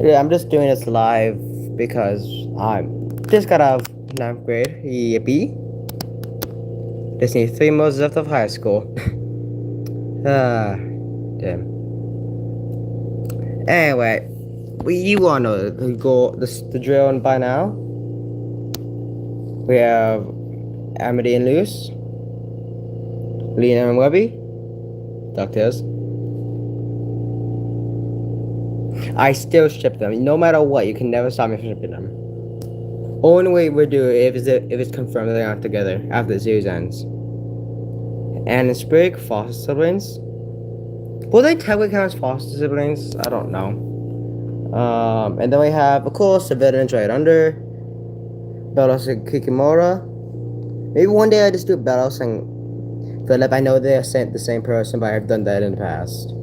Yeah, I'm just doing this live because I'm just got out of ninth grade. Yippee. Just need 3 months left of high school. Ah, damn. Anyway, you wanna go the drill by now? We have Amity and Luce, Lena and Webby, DuckTales. I still ship them. No matter what, you can never stop me from shipping them. Only way we do it if it's confirmed that they aren't together after the series ends. And Sprig, foster siblings. Will they technically count as foster siblings? I don't know. And then we have, of course, the veterans right under. Belos and Kikimura. Maybe one day I just do Belos and Philip. I know they're the same person, but I've done that in the past.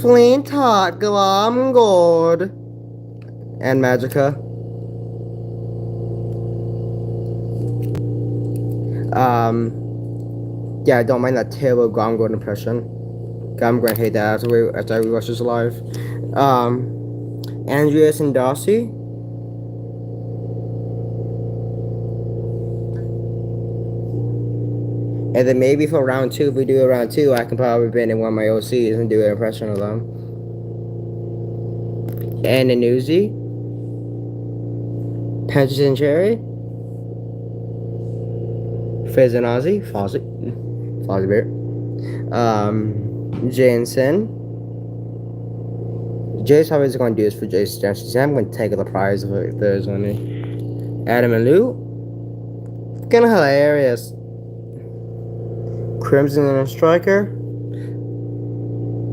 Flint Hot, Glomgord, and Magica. Yeah, I don't mind that terrible Glomgord impression. I'm gonna hate that after we watch this live. Andreas and Darcy. And then maybe for round 2, if we do a round 2, I can probably bring in one of my OCs and do an impression of them. And a Newsy. Peaches and Cherry. Fizz and Ozzy. Fozzie Bear. Jansen. Jay's probably just going to do this for Jay's chances. I'm going to take the prize if there's any. Adam and Lou. Fucking hilarious. Crimson and a Striker.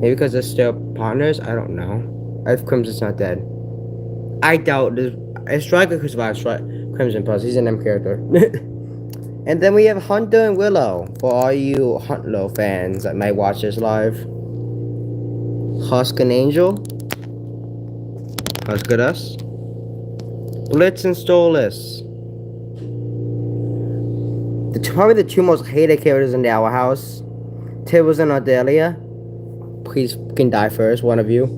Maybe because they're still partners. I don't know. If Crimson's not dead. I doubt a Striker could survive Crimson plus. He's an M character. And then we have Hunter and Willow. For all you Huntlow fans that might watch this live. Husk and Angel. Husk at us. Blitz and Stolas. Probably the 2 most hated characters in the Owl House. Tibbles and Ardelia. Please fucking die first, one of you.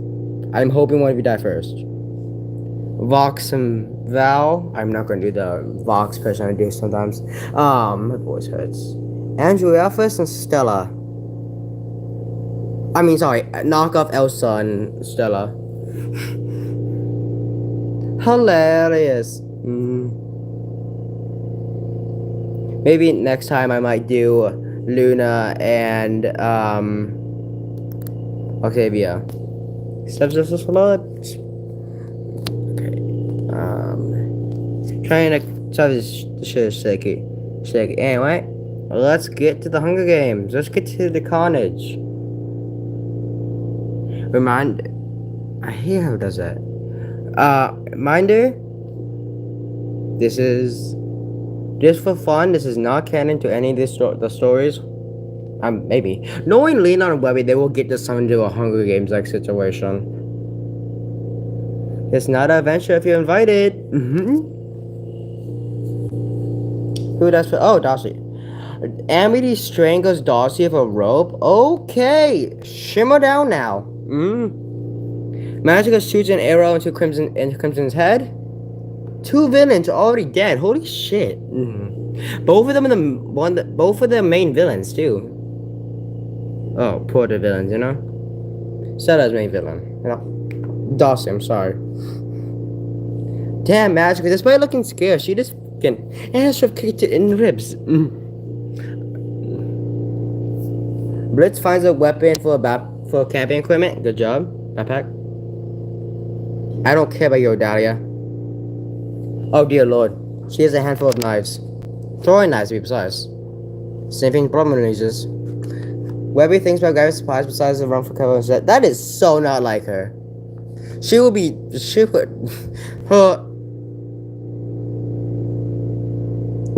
I'm hoping one of you die first. Vox and Val. I'm not gonna do the Vox person I do sometimes. My voice hurts. Andrew Elphys and Stella. I mean, sorry, knock off Elsa and Stella. Hilarious. Maybe next time I might do Luna and Octavia. Steps of the blood. Okay. Trying to try this shit shaky. Anyway, let's get to the Hunger Games. Let's get to the carnage. I hate how it does that. Reminder. This is just for fun. This is not canon to any of the stories. Maybe. Knowing Lena and Webby, they will get this into a Hunger Games like situation. It's not an adventure if you're invited. Who that's for? Oh, Darcy. Amity strangles Darcy with a rope. Okay, shimmer down now. Magica shoots an arrow into Crimson's head. 2 villains are already dead. Holy shit. Both of them both of the main villains too. Oh, poor the villains, you know. Stella's main villain, you know. Darcy, I'm sorry. Damn, Magica, despite looking scared, she just fucking ass kicked it in the ribs. Blitz finds a weapon for camping equipment. Good job, backpack. I don't care about your Dahlia. Oh dear lord, she has a handful of knives. Throwing knives to be precise. Same thing Brahman uses. Webby thinks about grabbing supplies besides the run for cover and set. That is so not like her. Her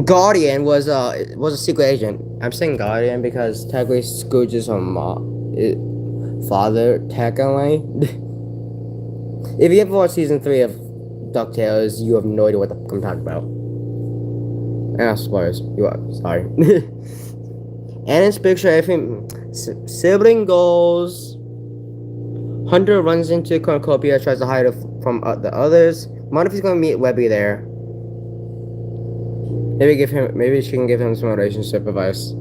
Guardian was a secret agent. I'm saying Guardian because technically Scrooge is her father, technically. If you ever watched season 3 of DuckTales, you have no idea what the fuck I'm talking about. Spoilers. You are sorry. And in picture, everything sibling goals. Hunter runs into Cornucopia, tries to hide it from the others. Wonder if he's gonna meet Webby there. Maybe she can give him some relationship advice.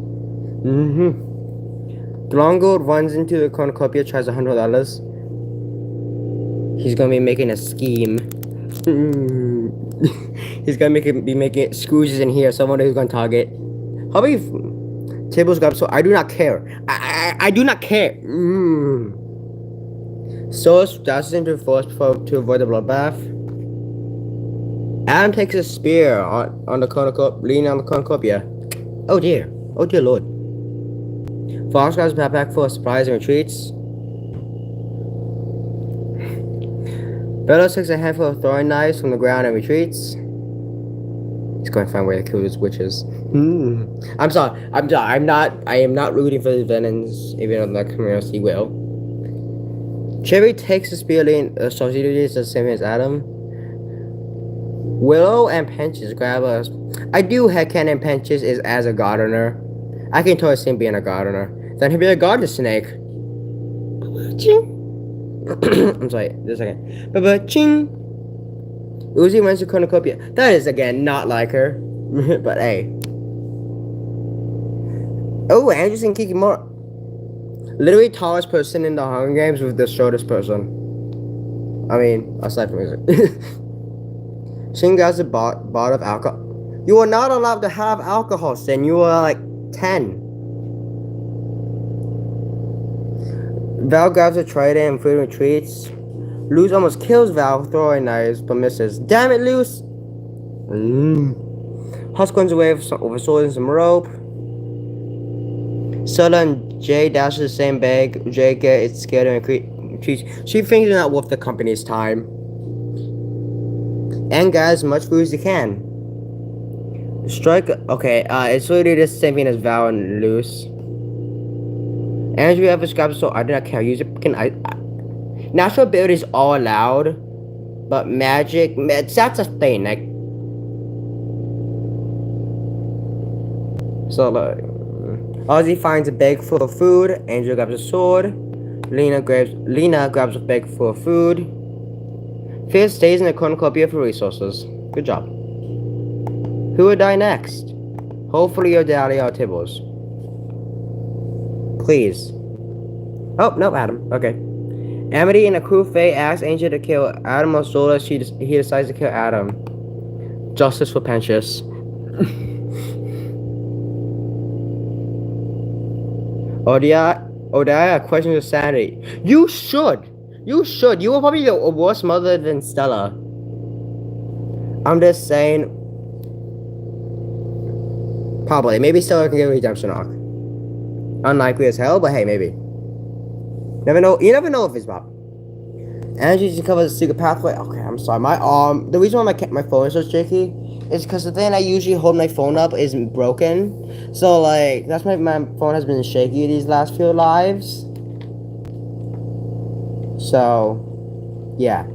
Longgold runs into the Cornucopia, tries to hunt with others. He's gonna be making a scheme. He's gonna be making Scrooge's in here. Someone who's gonna target. How about you? Tables grab. So I do not care. I do not care. So dashes into force to avoid the bloodbath. Adam takes a spear on the cornucopia, leaning on the cornucopia. Oh dear lord. Fox grabs a backpack for a surprise and retreats. Bellows takes a handful of throwing knives from the ground and retreats. He's going to find a way to kill his witches. I'm sorry. I am not rooting for the villains, even though the community will. Cherry takes the spear lean, strategy the same as Adam. Willow and Pinches grab us. I do headcanon Pinches is as a gardener. I can totally see him being a gardener. Then he'll be a garden snake. I'm sorry, just a second. Ba-ba-ching. Uzi runs to Cornucopia. That is, again, not like her. But hey. Oh, Anderson Kikimura. Literally tallest person in the Hunger Games with the shortest person. I mean, aside from music. Shin grabs a bottle of alcohol. You are not allowed to have alcohol, Sin. You are like 10. Val grabs a trident and food retreats. Luz almost kills Val with throwing knives, but misses. Damn it, Luz! Husk runs away with a sword and some rope. Sulla and Jay dash to the same bag. Jay gets scared and retreats. She thinks it's not worth the company's time. And guys, as much food as you can. Strike. Okay, it's literally the same thing as Val and Luz. Andrew ever grabs so I do not care. Use it. Natural abilities all allowed, but magic, that's a thing. Like, so like, Ozzy finds a bag full of food. Andrew grabs a sword. Lena grabs a bag full of food. Fizz stays in the cornucopia for resources. Good job. Who will die next? Hopefully your daddy or Tibbles. Please. Oh, no, Adam. Okay. Amity and a crew Faye asks Angel to kill Adam or Zola. He decides to kill Adam. Justice for Pinches. Odia questions your sanity. You should. You were probably a worse mother than Stella. I'm just saying. Probably. Maybe Stella can get a redemption arc. Unlikely as hell, but hey, maybe. Never know. You never know if it's Bob. Energy to cover the secret pathway. Okay, I'm sorry. My the reason why my phone is so shaky is because the thing I usually hold my phone up is broken. So like that's why my phone has been shaky these last few lives. So yeah.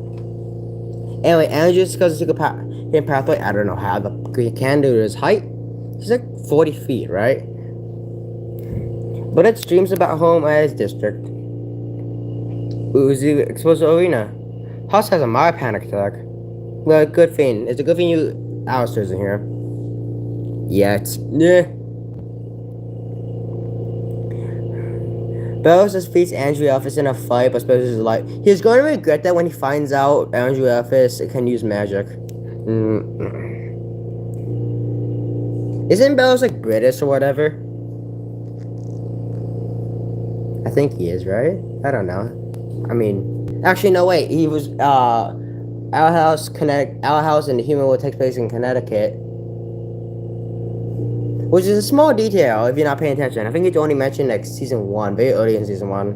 Anyway, energy is because the secret pathway. I don't know how the can do his height. He's like 40 feet, right? But it dreams about home as district. Uzi exposed to arena. House has a mild panic attack. Well, good thing. It's a good thing Alistair's in here. Yet. Yeah. Bellows defeats Andrew Elphys in a fight, but spares his life. He's going to regret that when he finds out Andrew Elphys can use magic. Isn't Bellows like British or whatever? I think he is, right? I don't know. I mean, actually, no, wait. He was, Our House and the Human World takes place in Connecticut. Which is a small detail if you're not paying attention. I think it's only mentioned like season 1, very early in season 1.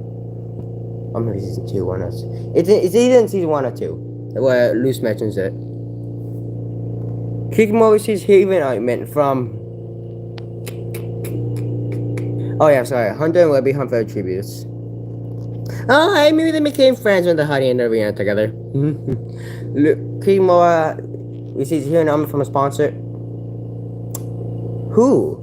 Or maybe season 2, one else. It's either in season 1 or 2, where Luce mentions it. Kikimura receives healing ointment from... Oh yeah, sorry. Hunter and Webby hunt for tributes. Oh, hey, maybe they became friends when they're hiding in the arena together. Kikimura receives healing ointment from a sponsor. Who?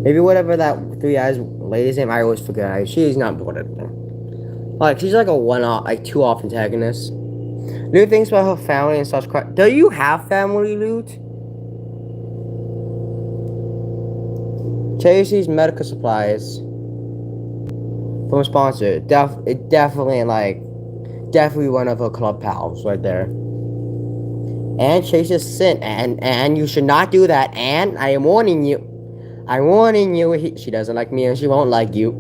Maybe whatever that three eyes lady's name, I always forget. She's not important. Like she's like a one-off, like two-off antagonist. Lute thinks about her family and starts crying. Do you have family, Lute? Chasey's medical supplies from a sponsor. Definitely one of her club pals right there. And Chase is sin, and you should not do that. And I am warning you. She doesn't like me, and she won't like you.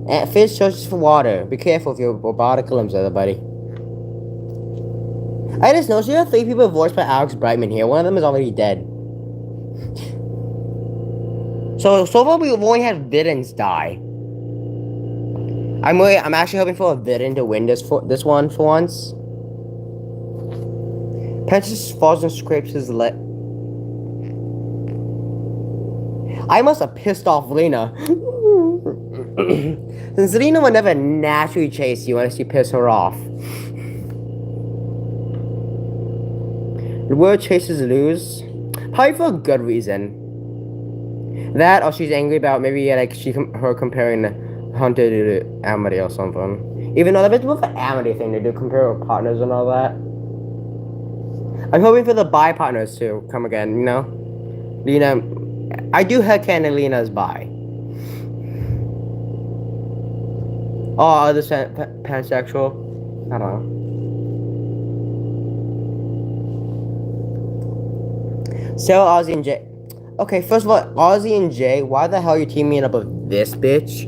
And Fish searches for water. Be careful of your robotic limbs, everybody. I just noticed there are 3 people voiced by Alex Brightman here. One of them is already dead. So far we've only had villains die. I'm actually hoping for a villain to win this one for once. Princess falls and scrapes his leg. I must have pissed off Lena. Since Lena would never naturally chase you unless you piss her off. The word chases lose. Probably for a good reason. That or she's angry about maybe like her comparing Hunter to Amity or something. Even though that's more of an Amity thing to do, compare her partners and all that. I'm hoping for the bi partners to come again, you know? Lena, I do headcanon Lena's bi. Oh, other pansexual? I don't know. So Ozzy and Jay. Okay, first of all, Ozzy and Jay, why the hell are you teaming up with this bitch?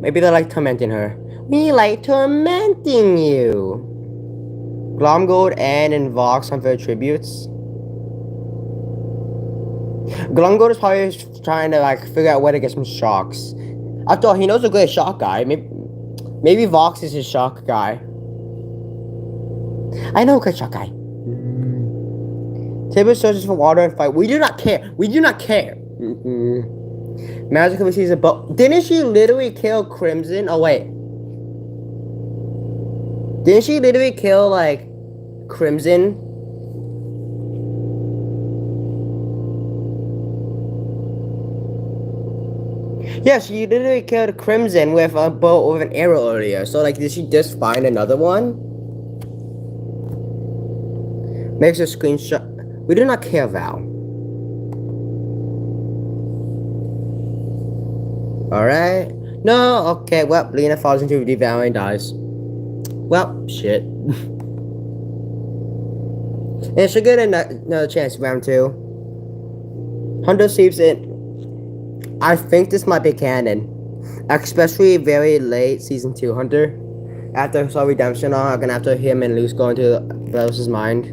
Maybe they like tormenting her. We like tormenting you. Glomgold and Vox on their tributes. Glomgold is probably trying to like figure out where to get some shocks. After all, he knows a great shock guy. Maybe Vox is his shock guy. I know a good shock guy. Tibbet searches for water and fight. We do not care. Magically sees a boat. Didn't she literally kill Crimson? Oh wait. Didn't she literally kill like Crimson? Yeah, she literally killed Crimson with a bow with an arrow earlier. So like, did she just find another one? Makes a screenshot. We do not care, Val. Alright. No, okay, well, Lena falls into the Val and dies. Well, shit. And she'll get another chance, round 2. Hunter sleeps in. I think this might be canon. Especially very late season 2 Hunter. After Soul Redemption arc and after him and Luce go into Velos's mind.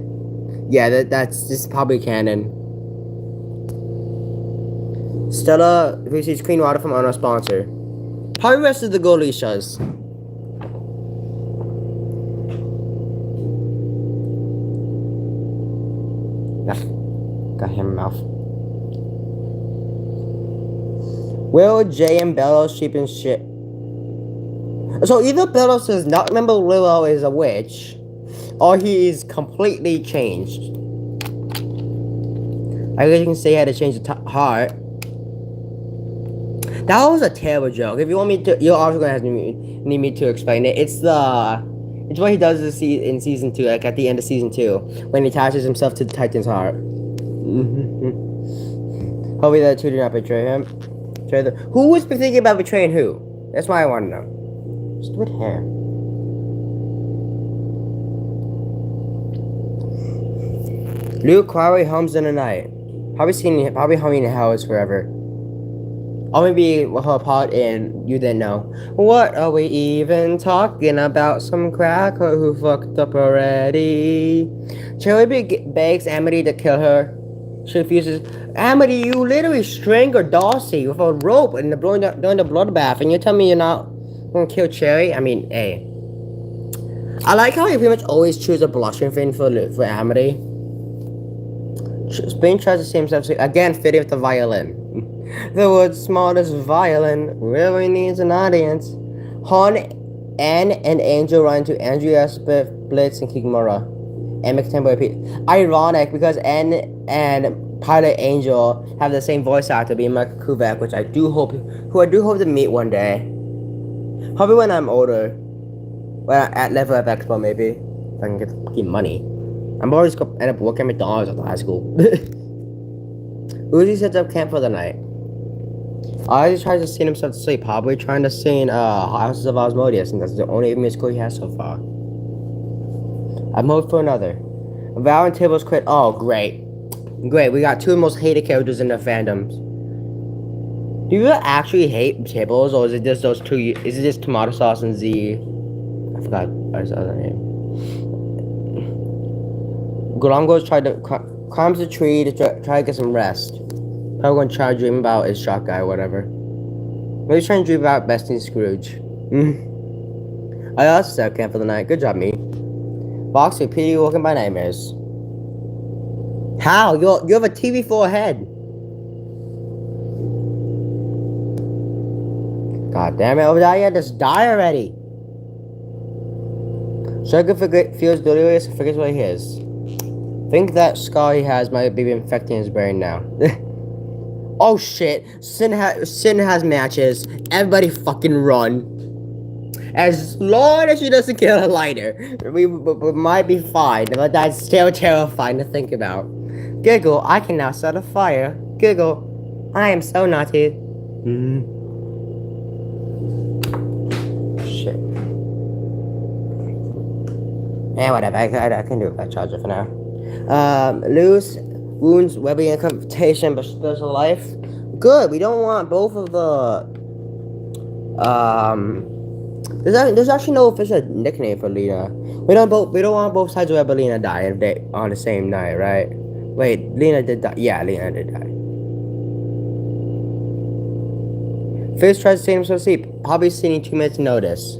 Yeah, this is probably canon. Stella receives clean water from our sponsor. Probably the rest of the Golishas. Got him mouth. Will, Jay, and Bellows sheep and shit. So either Bellows does not remember Willow is a witch, or he is completely changed. I guess you can say he had to change the heart. That was a terrible joke. If you want me to, you're also gonna have to need me to explain it. It's what he does in season 2, like at the end of season 2, when he attaches himself to the Titan's heart. Hopefully the two do not betray him. Who was thinking about betraying who? That's why I want to know. Stupid hair. Luke Quarry hums in the night. Probably humming in hell is forever. Or maybe her part in You Didn't Know. What are we even talking about? Some cracker who fucked up already. Cherry begs Amity to kill her. She refuses. Amity, you literally strangled Darcy with a rope during the bloodbath, and you tell me you're not gonna kill Cherry? I mean, hey. I like how you pretty much always choose a blushing thing for Amity. Spain tries to say himself again, fitting with the violin. The world's smallest violin really needs an audience. Han, Anne, and Angel run into Andrea, Blitz, and Kikimura. And McTembo repeat. Ironic, because Anne and Pilot Angel have the same voice actor, being Michael Kubek, which I do hope to meet one day. Probably when I'm older. Well, at Level Up Expo, maybe. If I can get fucking money. I'm always gonna end up working at McDonald's after high school. Uzi sets up camp for the night. Ozzy tries to sing himself to sleep, probably trying to sing Houses of Osmodeus, and that's the only musical he has so far. I'm hoping for another. Val and Tibbles quit. Oh, great. Great, we got two of the most hated characters in the fandoms. Do you actually hate Tibbles, or is it just those two? Is it just Tomato Sauce and Z? I forgot his other name. Golongo's tried to climbs the tree to try to get some rest. Probably gonna try to dream about his shot guy or whatever. Maybe he's trying to dream about besting Scrooge. I also set up camp for the night. Good job, me. Box repeatedly woken by nightmares. How? You have a TV for a head. God damn it, Obadiah, just die already. Striker feels delirious and forgets what he is. Think that scar he has might be infecting his brain now. Oh shit, Sin has matches. Everybody fucking run. As long as she doesn't kill a lighter, we might be fine, but that's still terrifying to think about. Giggle, I can now start a fire. Giggle, I am so naughty. Shit. Yeah, whatever, I can do that charger for now. Loose wounds, Webby incapacitation, but spills of life. Good, we don't want both of the, there's actually no official nickname for Lena. We don't want both sides of Evelina die on the same night, right? Wait, Lena did die. Yeah, Lena did die. Fizz tries to sing himself to sleep. Probably singing 2 minutes notice.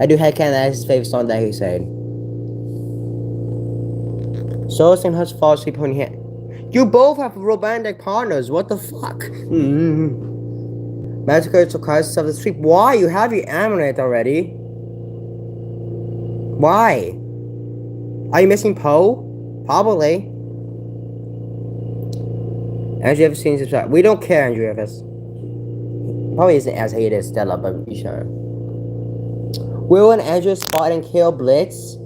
I do headcanon that is his favorite song that he said. So sing Hush fall asleep when he You both have romantic partners. What the fuck? Magical surprise yourself to sleep. Why? You have your amulet already. Why? Are you missing Poe? Probably. Andrew Evans seen subscribe. We don't care, Andrew Evans. Probably isn't as hated as Stella, but be sure. Will and Andrew spot and kill Blitz?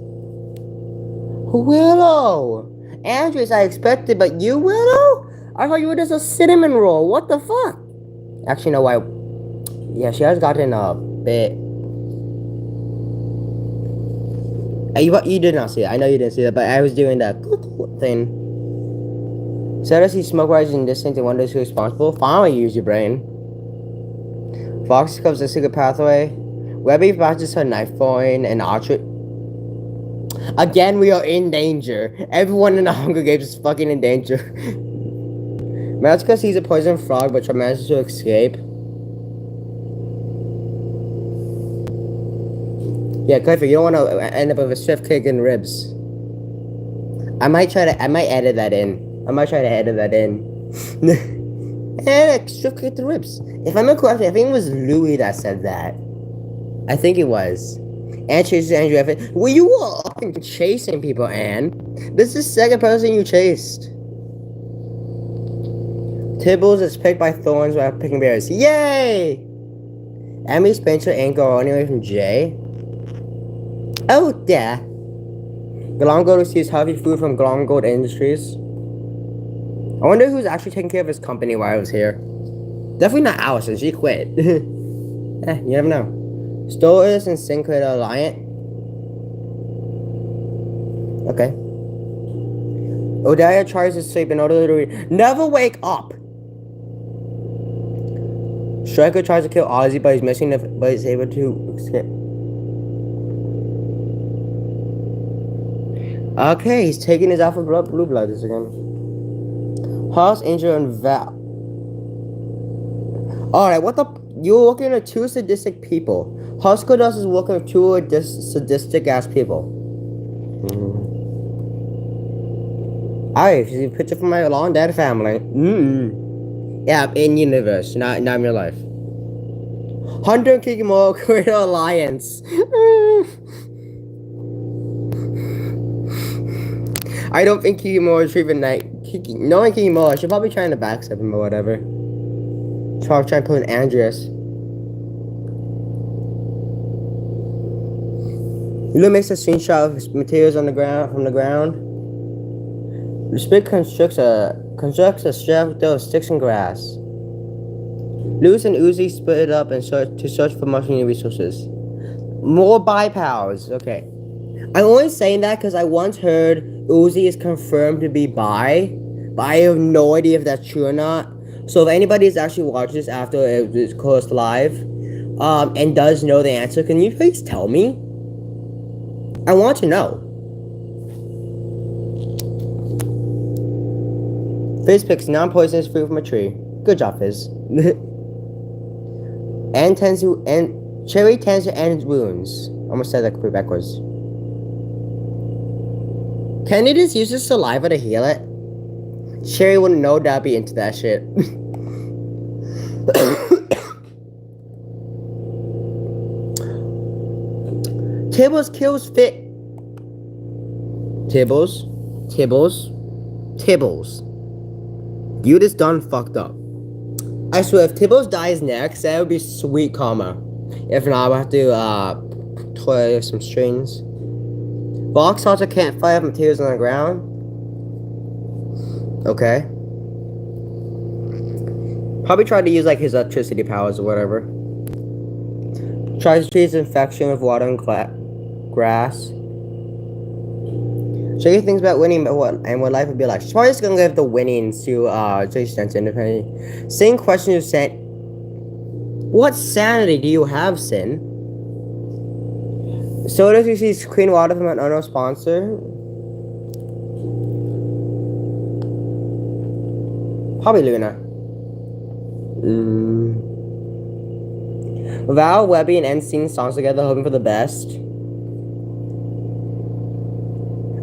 Willow! Andrew, as I expected, but you, Willow? I thought you were just a cinnamon roll. What the fuck? Actually, no, why? Yeah, she has gotten a bit. You did not see that. I know you didn't see that, but I was doing that thing. So does he smoke rising distance and wonders who's responsible? Finally, use your brain. Fox comes a secret pathway. Webby matches her knife point and archery. Again, we are in danger. Everyone in the Hunger Games is fucking in danger. Magica sees a poison frog, but manages to escape. Yeah, Clifford, you don't want to end up with a swift kick in ribs. I might edit that in. And swift kick the ribs. If I'm not correct, I think it was Louis that said that. I think it was. Anne chases Andrew Evans. Well, you were up and chasing people, Anne. This is the second person you chased. Tibbles is picked by thorns while picking berries. Yay! Emmy Spencer ain't go anyway from Jay. Oh, yeah. Golongo receives healthy food from Golongo Industries. I wonder who's actually taking care of his company while I was here. Definitely not Allison, she quit. You never know. Stolas and Sinclair Alliant. Okay. Odia tries to sleep in order to read. Never wake up! Striker tries to kill Ozzy, but he's missing but he's able to escape. Okay, he's taking his alpha blue blood again. House, Angel, and Val. Alright, what the? You're working with 2 sadistic people. Huskodos is working with 2 sadistic ass people. Alright, see a picture from my long dead family. Yeah, in universe, not in real life. Hunter and Kikimoro create an alliance. I don't think Kikimoro is treating knowing Kikimoto, she'll probably try to backstab him or whatever. She'll probably try to put in Andreas. Lou makes a screenshot of his materials on the ground from the ground. The spit constructs a shelf of sticks and grass. Lewis and Uzi split it up and to search for mushroom resources. More bi-powers. Okay. I'm only saying that because I once heard Uzi is confirmed to be bi, but I have no idea if that's true or not. So if anybody is actually watching this after it was closed live, and does know the answer, can you please tell me? I want to know. Fizz picks non-poisonous fruit from a tree. Good job, Fizz. and cherry tends to end wounds. Almost said that completely backwards. Can he just use his saliva to heal it? Cherry would no doubt be into that shit. Tibbles kills fit. Tibbles. You just done fucked up. I swear, if Tibbles dies next, that would be sweet karma. If not, I would have to play some strings. Box starts a campfire of materials on the ground. Okay. Probably try to use like his electricity powers or whatever. Tries to treat his infection with water and grass. Show you things about winning and what life would be like. She's probably just gonna give the winnings to Jason Stenson, independently. Same question you sent. What sanity do you have, Sin? So does you see clean water from an unknown sponsor? Probably Luna. Val, Webby, and N sing songs together, hoping for the best.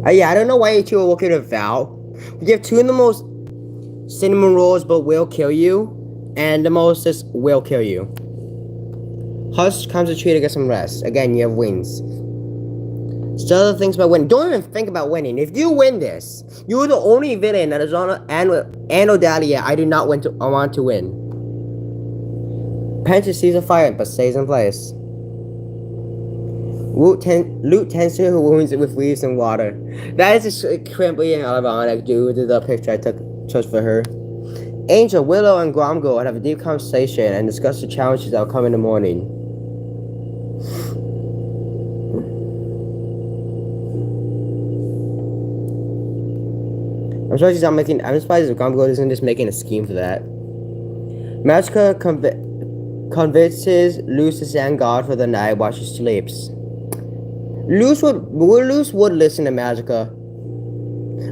Yeah, I don't know why you two are working with Val. You have two of the most cinnamon rolls, but will kill you, and the most just will kill you. Hush comes to tree to get some rest. Again, you have wings. Still other things about winning. Don't even think about winning. If you win this, you're the only villain that is on and Odalia I do not want to win. Panther sees a fire but stays in place. Loot tends to wounds it with leaves and water. That is just crimply and ironic due to the picture I took just for her. Angel, Willow, and Gromgo have a deep conversation and discuss the challenges that will come in the morning. I'm surprised if Gromgo isn't just making a scheme for that. Magica convinces Luz to stand guard for the night while she sleeps. Luz would listen to Magica.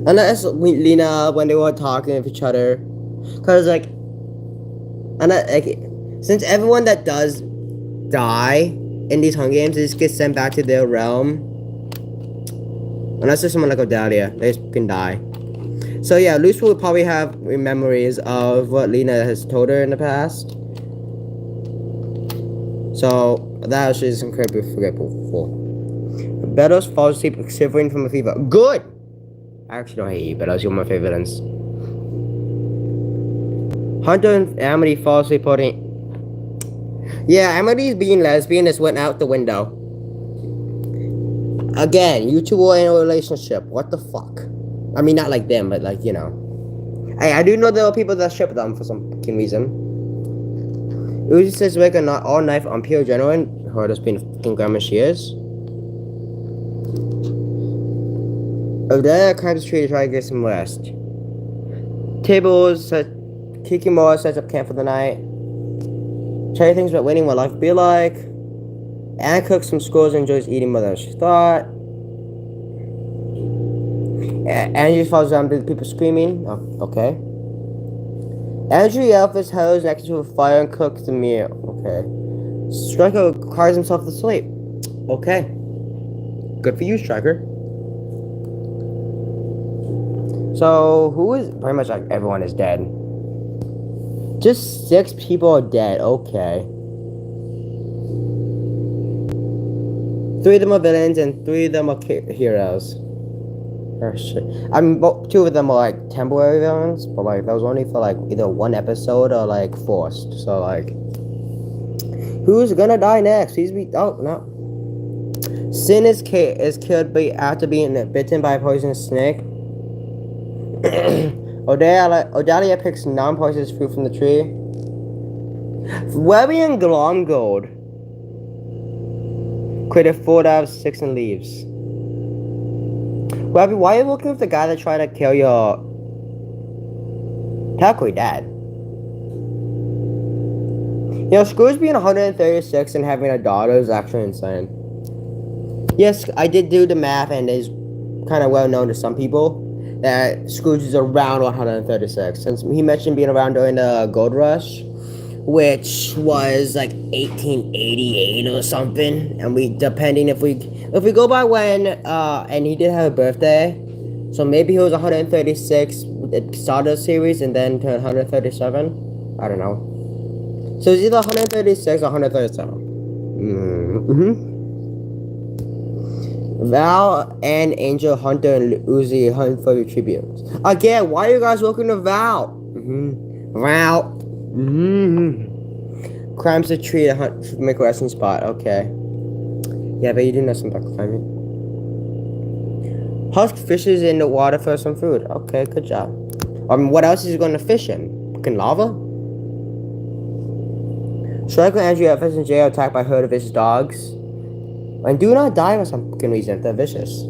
Unless Lena, when they were talking to each other. Cause since everyone that does die in these Hunger Games just gets sent back to their realm. Unless there's someone like Odalia, they just can die. So yeah, Luz will probably have memories of what Lena has told her in the past. So that was just incredibly forgetful. Betos falls asleep shivering from a fever. Good! I actually don't hate you, Betos. You're my favorite villains. Hunter and Amity fall asleep putting... Yeah, Amity's being lesbian just went out the window. Again, you two were in a relationship. What the fuck? I mean, not like them, but like, you know. Hey, I do know there are people that ship them for some fucking reason. Uzi says make an all knife on pure adrenaline. Her just being fucking grandma she is. Over there, climbs the tree to try to get some rest. Kikimoto sets up camp for the night. Try things about winning what life would be like. Anna cooks some scrolls and enjoys eating more than she thought. Andrew falls down to the people screaming. Oh, okay. Andrew Elphys hovers next to a fire and cooks the meal. Okay. Striker cries himself to sleep. Okay. Good for you, Striker. So, who is... Pretty much like everyone is dead. Just 6 people are dead. Okay. 3 of them are villains and 3 of them are heroes. Oh, shit. I mean, two of them are like temporary villains, but like that was only for like either one episode or like forced. So like, who's gonna die next? Oh no. Sin is killed after being bitten by a poisonous snake. Odalia picks non-poisonous fruit from the tree. Webby and Glomgold created 4 out of 6 in leaves. Webby, why are you looking with the guy that tried to kill your technically dad? You know, Scrooge being 136 and having a daughter is actually insane. Yes, I did do the math, and it's kind of well known to some people that Scrooge is around 136. Since he mentioned being around during the gold rush, which was like 1888 or something, and depending if we go by when, and he did have a birthday, so maybe he was 136 at the start of the series and then to 137. I don't know. So it's either 136 or 137. Val and Angel, Hunter, and Uzi hunt for your tributes. Again, why are you guys looking to Val? Val. Climbs a tree to make a resting spot. Okay. Yeah, but you do know something about climbing. Husk fishes in the water for some food. Okay, good job. What else is he going to fish in? Fucking lava? Striker and Andrew Evans in jail attacked by a herd of vicious dogs. And do not die for some fucking reason if they're vicious.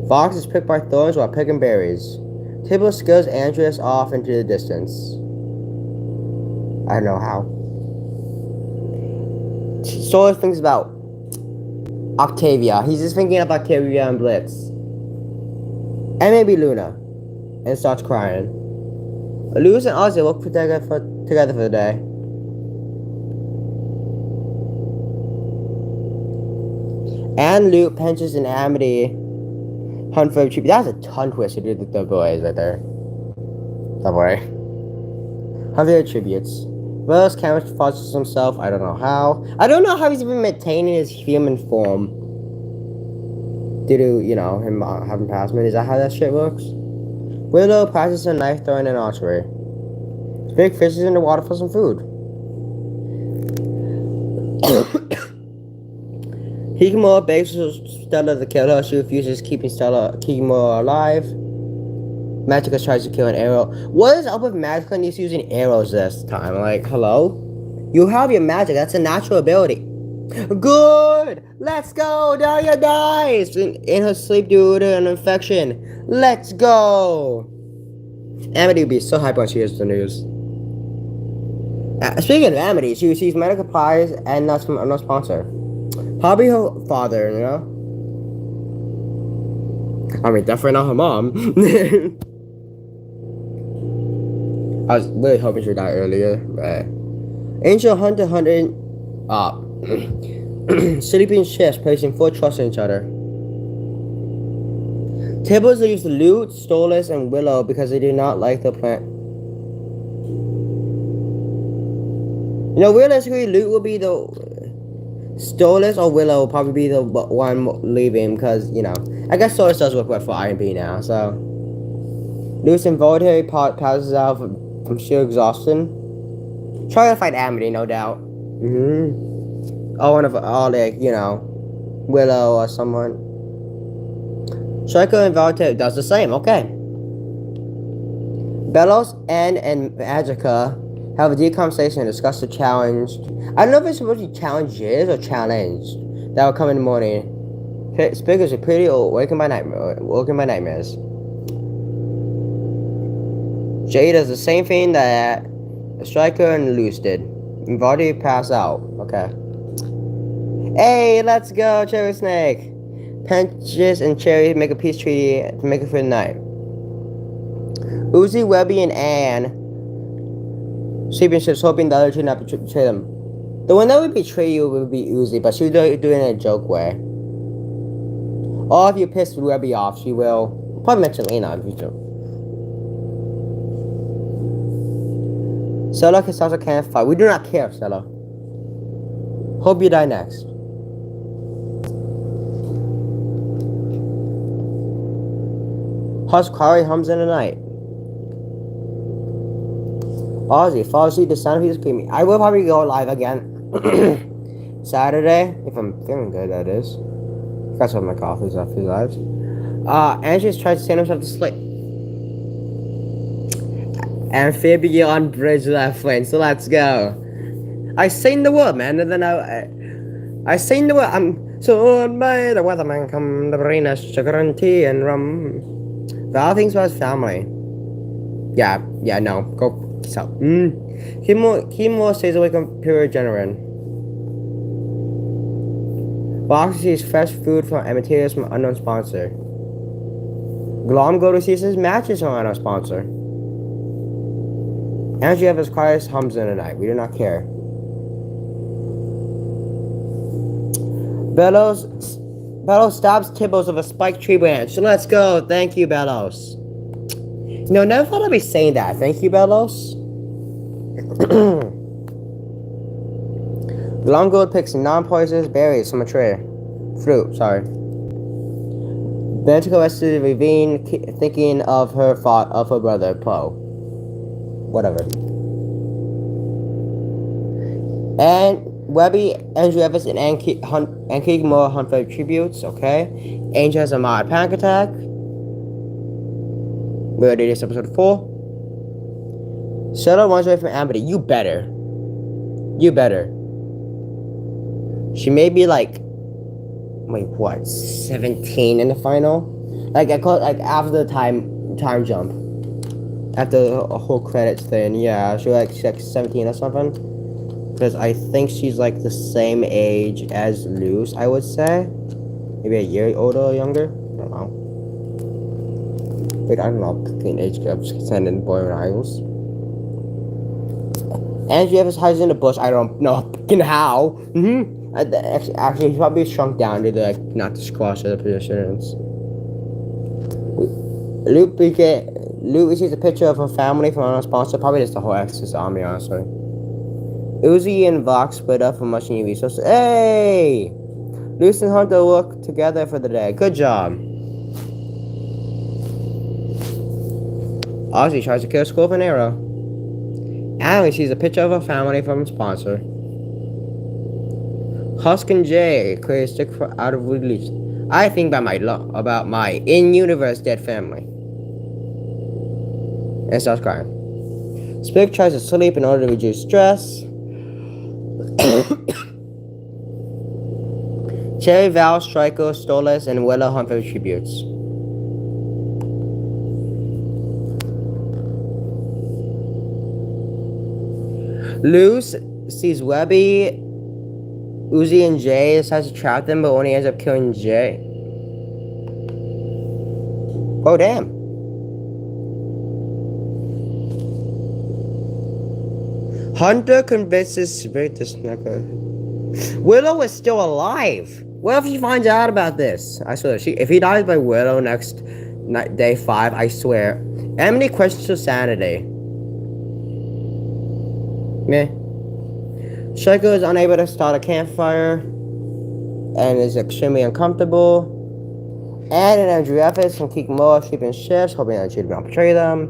Fox is picked by thorns while picking berries. Tibble scares Andreas off into the distance. I don't know how. Sawyer thinks about Octavia. He's just thinking of Octavia and Blitz. And maybe Luna. And starts crying. Luz and Ozzy look together for the day. And Luke pinches an Amity hunt for a tribute. That was a tongue twister to the boys right there. Don't worry. Hunt for tributes. Willow's camouflages himself. I don't know how. I don't know how he's even maintaining his human form. Due to, you know, him having plasmid. Is that how that shit works? Willow practices a knife throwing and archery. Big fishes in the water for some food. Hikimura begs Stella to kill her. She refuses, keeping Hikimura alive. Magica tries to kill an arrow. What is up with Magica and he's using arrows this time? Like, hello? You have your magic. That's a natural ability. Good! Let's go! Dahlia dies! In her sleep due to an infection. Let's go! Amity would be so hyped when she hears the news. Speaking of Amity, she receives medical supplies and nuts from no sponsor. Probably her father, you know? I mean, definitely not her mom. I was really hoping she'd die earlier. Right. Angel Hunter hunting sleeping shifts, placing full trust in each other. Tibbles leaves Lute, Stolas, and Willow because they do not like the plant. You know, realistically, Lute will be the Stolas or Willow will probably be the one leaving because, you know, I guess Stolas does work well for IMP now, so. Lute's involuntary passes out from sheer exhaustion. Try to fight Amity, no doubt. Or one of all, like, you know, Willow or someone. Striker involuntary does the same, okay. Bellows, Anne, and Magica have a deep conversation and discuss the challenge. I don't know if it's supposed to be challenges or challenged that will come in the morning. Speakers are pretty old, waking by nightmares. Jay does the same thing that Striker and Luce did. Involuntarily pass out. Okay. Hey, let's go, Cherry Snake. Pinches and Cherry make a peace treaty to make it for the night. Uzi, Webby, and Anne sleeping ships, hoping the other two not betray them. The one that would betray you would be Uzi, but she would do it in a joke way. Or if you piss Webby off, she will probably mention Lena in the future. Stella can start a campfire. We do not care, Stella. Hope you die next. Husk Quarry hums in the night. Ozzy, fall asleep, the sound of he's screaming. I will probably go live again Saturday, if I'm feeling good, that is. Got some of my coffees off his lives. Andrew's tried to send himself to sleep. Amphibian bridge left lane, so let's go. I seen the word, man, and then I seen the word. I'm so may the weatherman come to bring us sugar and tea and rum. Val thinks about his family. Yeah, no, go. So, Kimo stays awake on pure adrenaline. Box sees fresh food from and materials from unknown sponsor. Glom go to see his matches from unknown sponsor. Andrew Evans quiet hums in the night. We do not care. Bellows stabs Tibbles with a spiked tree branch. So let's go. Thank you, Bellows. No, never thought I'd be saying that. Thank you, Bellows. Glomgold picks non-poisonous berries from a tree. Fruit, sorry. Bentico has to ravine, thinking of her brother, Poe. Whatever. And Webby, Andrew Evans, and Keegan Moore hunt for tributes, okay? Angel has a mild panic attack. We already did this episode 4. Shadow runs away from Amity. You better. She may be like, wait, what? 17 in the final? Like I call it like after the time jump. After the whole credits thing, yeah, she's like 17 or something. Because I think she's like the same age as Luz, I would say. Maybe a year older or younger. I don't know. Wait, I don't know. Picking age gaps in Boy and Isles. Andrew Evans hides in the bush. I don't know how. Actually, he probably shrunk down to like not to squash other positions. Luke sees a picture of her family from our sponsor. Probably just the whole Exorcist army, honestly. Uzi and Vox split up for much needed resources. Hey! Luce and Hunter work together for the day. Good job. Ozzy tries to kill Scorpion with an arrow. Allie sees a picture of her family from a sponsor. Husk and Jay create a stick out of release. I think about my in-universe dead family. And starts crying. Spike tries to sleep in order to reduce stress. Cherry, Val, Striker, Stolas, and Willow hunt for tributes. Luz sees Webby, Uzi, and Jay, decides to trap them, but only ends up killing Jay. Oh, damn. Hunter convinces Spirit to snap her. Willow is still alive. What if he finds out about this? I swear, if he dies by Willow next day 5, I swear. Emily questions her sanity. Meh. Shaiko is unable to start a campfire and is extremely uncomfortable. And an Andrew Evans from Keek Moore sleeping shifts, hoping that she would not betray them.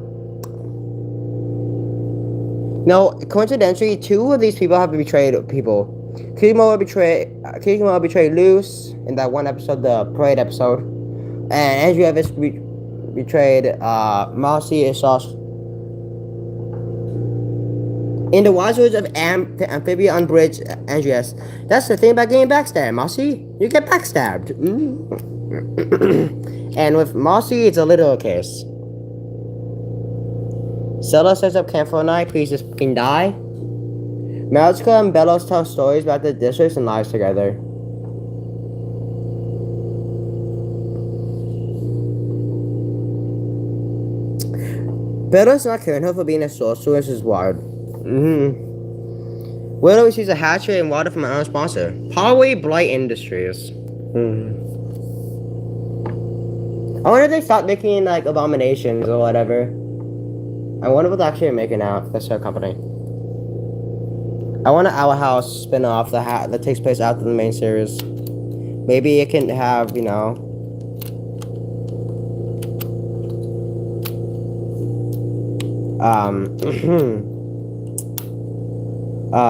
No, coincidentally, 2 of these people have betrayed people. Keek Moore betrayed Luz in that one episode, the parade episode. And Andrew Evans betrayed Marcy and Sauce. In the wise words of Amphibian Unbridged Andreas, that's the thing about getting backstabbed, Marcy. You get backstabbed. And with Marcy, it's a little case. Stella sets up camp for a night. Please just fucking die. Mariska and Bellows tell stories about their districts and lives together. Bellows not killing her for being a sorceress is wild. Willow sees a hatchery and water from our own sponsor, Poway Blight Industries. I wonder if they stopped making like abominations or whatever. I wonder what they're actually making out. That's their company. I want an Owl House spin-off that takes place after the main series. Maybe it can have, you know,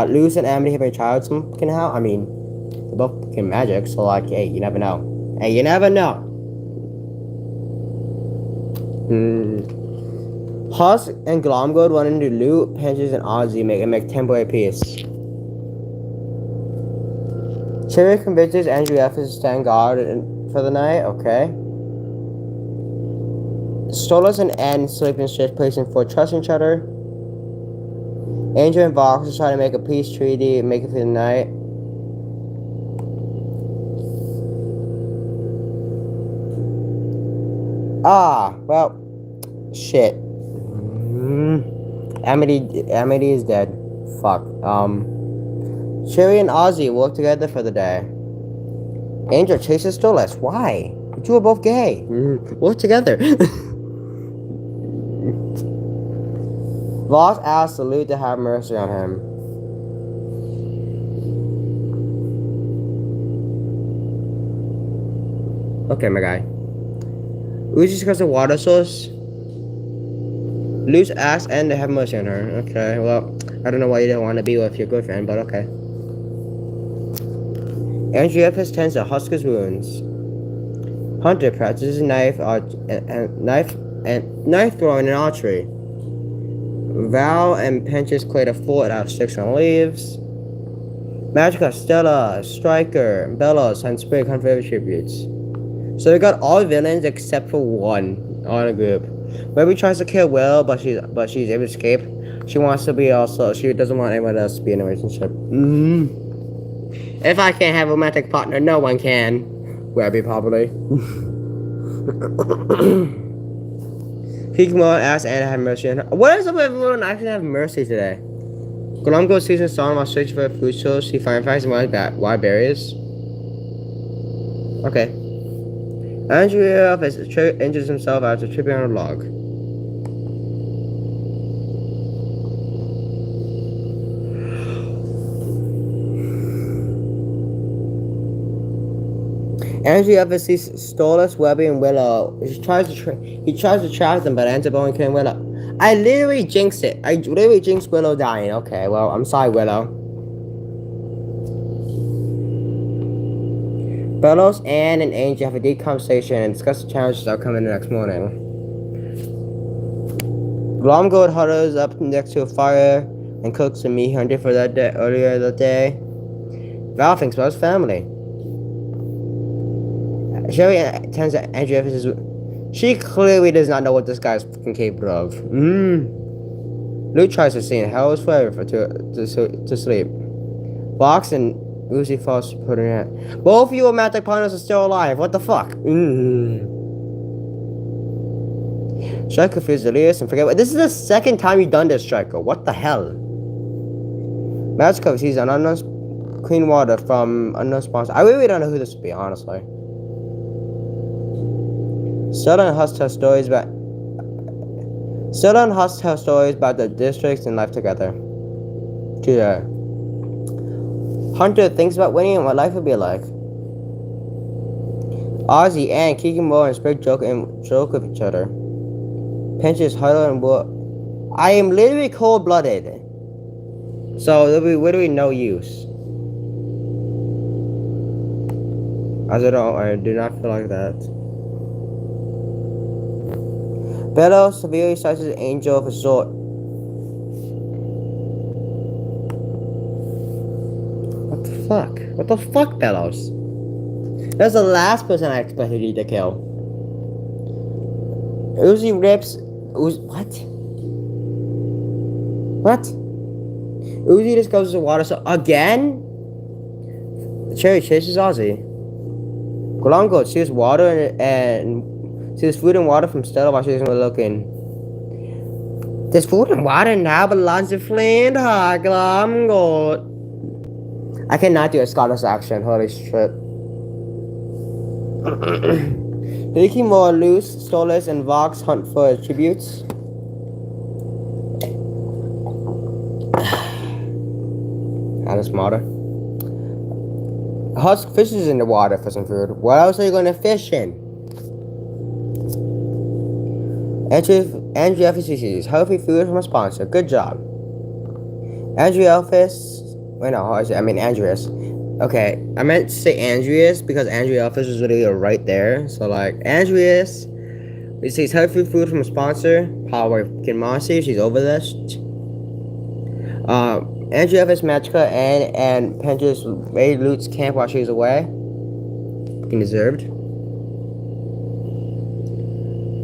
Luz and Amity have a child somehow. I mean, they're both fucking magic, so like, hey, you never know. Hey, you never know. Husk and Glomgold run into Lou, Pinches, and Ozzy make temporary peace. Cherry convinces Andrew F to stand guard for the night. Okay. Stolas and Anne sleep in shifts, placing for trust in each other. Angel and Vox are trying to make a peace treaty and make it through the night. Well, shit. Amity is dead. Fuck. Cherry and Ozzy work together for the day. Angel chases Stolas. Why? You two are both gay. Work together. Vox asks Salute to have mercy on him. Okay, my guy. Uzi's because of water source. Luz asks Anne to have mercy on her. Okay, well, I don't know why you don't want to be with your girlfriend, but okay. Andrea tends to Husker's wounds. Hunter practices knife throwing and archery. Val and Pinches cleared a fort out of sticks and leaves. Magica, Stella, Striker, Bellows, and Sprig hunt for every tributes. So we got all villains except for one on a group. Ruby tries to kill Will, but she's able to escape. She wants to be also. She doesn't want anyone else to be in a relationship. If I can't have a romantic partner, no one can. Ruby probably. Pigmore asks Anne to have mercy on her. What is up with everyone actually have mercy today? Glomgold sees a song while searching for a food source. She finds wild berries. Okay. Andrea injures himself after tripping on a log. Andrea sees Stolas, Webby, and Willow. He tries to trap them, but ends up only killing Willow. I literally jinxed it. I literally jinxed Willow dying. Okay, well, I'm sorry, Willow. Bellows, Anne, and Angel have a deep conversation and discuss the challenges that will come in the next morning. Glomgold huddles up next to a fire and cooks a meat hunted for that day earlier that day. Val thinks about his family. Sherry turns to Andrea and says, she clearly does not know what this guy is fucking capable of. Luke tries to see in hell is forever to sleep. Vox and Uzi falls to put her in. Both of you romantic partners are still alive. What the fuck? Striker feels delirious and forget. This is the second time you've done this, Striker. What the hell? Magica sees an unknown clean water from unknown sponsor. I really don't know who this would be, honestly. Stella and Husk tell stories about the districts and life together. Hunter thinks about winning and what life would be like. Ozzy, Anne, Keegan Moore, and Sprig joke with each other. Pinches, huddle, and Wood. I am literally cold-blooded. So there'll be literally no use. I do not feel like that. Bello severely slices Angel with a sword. What the fuck? What the fuck, Bellows? That's the last person I expected you to kill. Uzi rips. What? What? Uzi just goes to the water. So again? Cherry chases Ozzy. Glomgold sees water and sees food and water from Stella while she's looking. There's food and water now, but lots of flint. Glomgold. I cannot do a Scottish accent. Holy shit. Ricky Moore, Luce, Stolas, and Vox hunt for tributes. That is smarter. Husk fishes in the water for some food. What else are you going to fish in? Andrew Elphys receives healthy food from a sponsor. Good job. Andrew Elphys. Wait, no, I mean Andreas. Okay, I meant to say Andreas because Andrew Elphys was literally right there. So, like, Andreas receives healthy food from a sponsor. Power Kin Mossy. She's over this. Andrew Elphys, Magica, and Pendra's raided Lute's camp while she was away. Fucking deserved.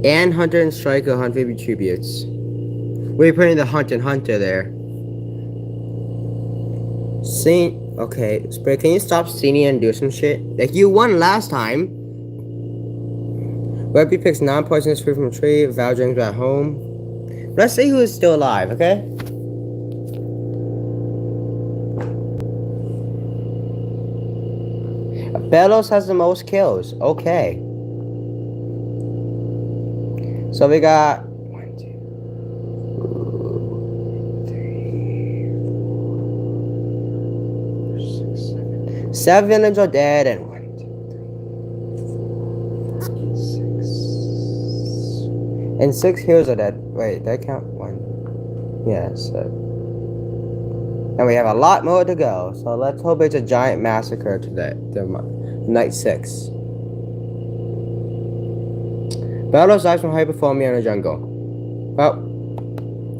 And Hunter and Striker hunt baby tributes. We're putting the Hunt and Hunter there. Okay, Spray, can you stop singing and do some shit? Like, you won last time. Webby picks non-poisonous fruit from a tree. Val drinks at home. Let's see who is still alive, okay? Bellows has the most kills. Okay. So we got 1, 2, 3, 4, 5, 6, 7. 7 villains are dead, and 1, 2, 3, 6. And 6 heroes are dead. Wait, did I count 1? Yeah, so. And we have a lot more to go. So let's hope it's a giant massacre today. Night 6. Bellows dies from hypothermia in the jungle. Oh.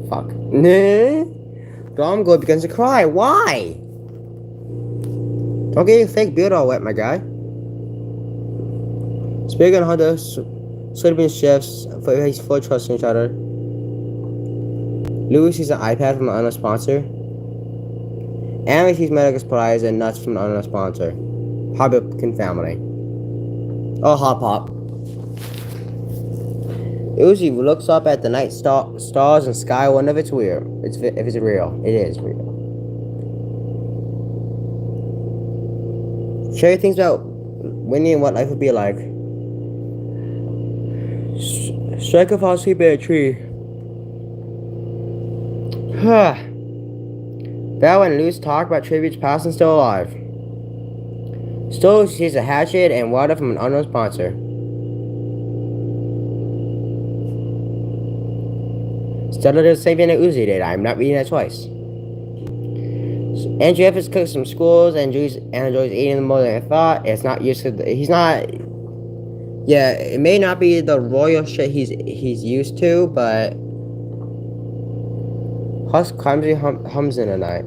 Fuck. Domgold begins to cry. Why? Don't get your fake beard all wet, my guy. Speaking of Hunter, Switzerland shifts for his full trust in each other. Louis sees an iPad from an unknown sponsor. And receives medical supplies and nuts from an unknown sponsor. Hobbikin family. Oh, Hop Hop. Uzi looks up at the night stars and sky. Wonder if it's real. If it's real, it is real. Sherry thinks about Winnie and what life would be like. Striker falls asleep in a tree. Val and Luz talk about tributes past and still alive. Still sees a hatchet and water from an unknown sponsor. Stella does the same thing that Uzi did. I'm not reading that twice. Andrew Elphys cooks some schools and enjoys eating them more than I thought. It's not used to. He's not. Yeah, it may not be the royal shit he's used to, but Husk clumsy hums in the night.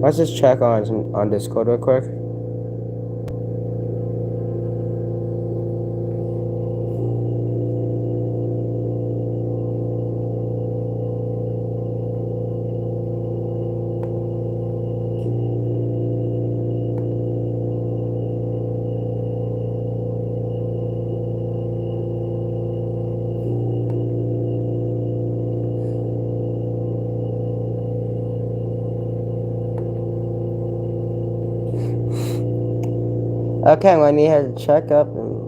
Let's just check on Discord real quick. Okay, I'm gonna need to check up and...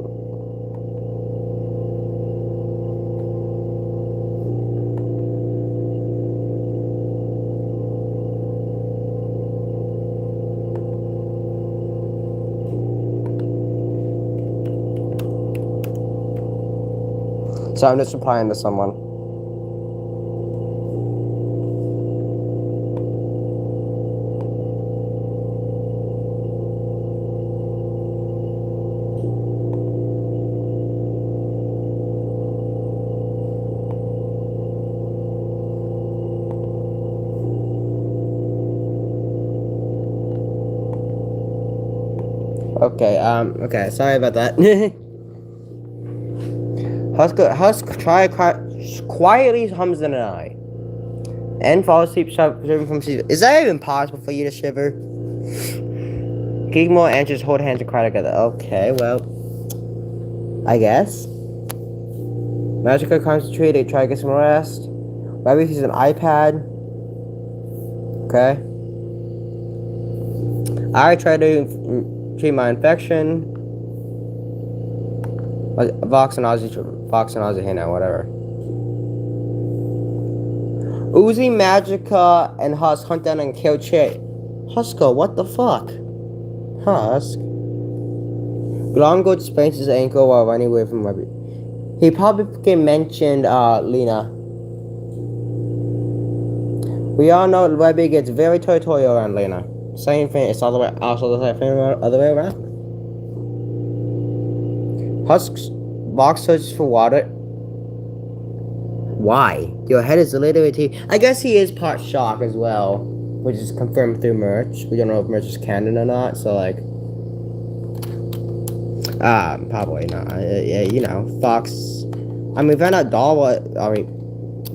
So I'm just replying to someone. Okay, sorry about that. Husk quietly hums in an eye. And falls asleep shivering from sleep. Is that even possible for you to shiver? Geekmore and just hold hands and cry together. Okay, well, I guess. Magica climbs the tree to try to get some rest. Webby sees an iPad. Okay. I try to treat my infection. Vox and Ozzy hang out, whatever. Uzi, Magica, and Husk hunt down and kill Che. Husko, what the fuck? Husk. Glomgold sprains his ankle while running away from Webby. He probably mentioned Lena. We all know Webby gets very territorial around Lena. Same thing, it's all the way, also the same thing other way around. Husk's box searches for water. Why? Your head is literally. I guess he is part shock as well, which is confirmed through merch. We don't know if merch is canon or not, so like. Probably not. Yeah, you know, Fox. I mean, we found out Doll was. I mean,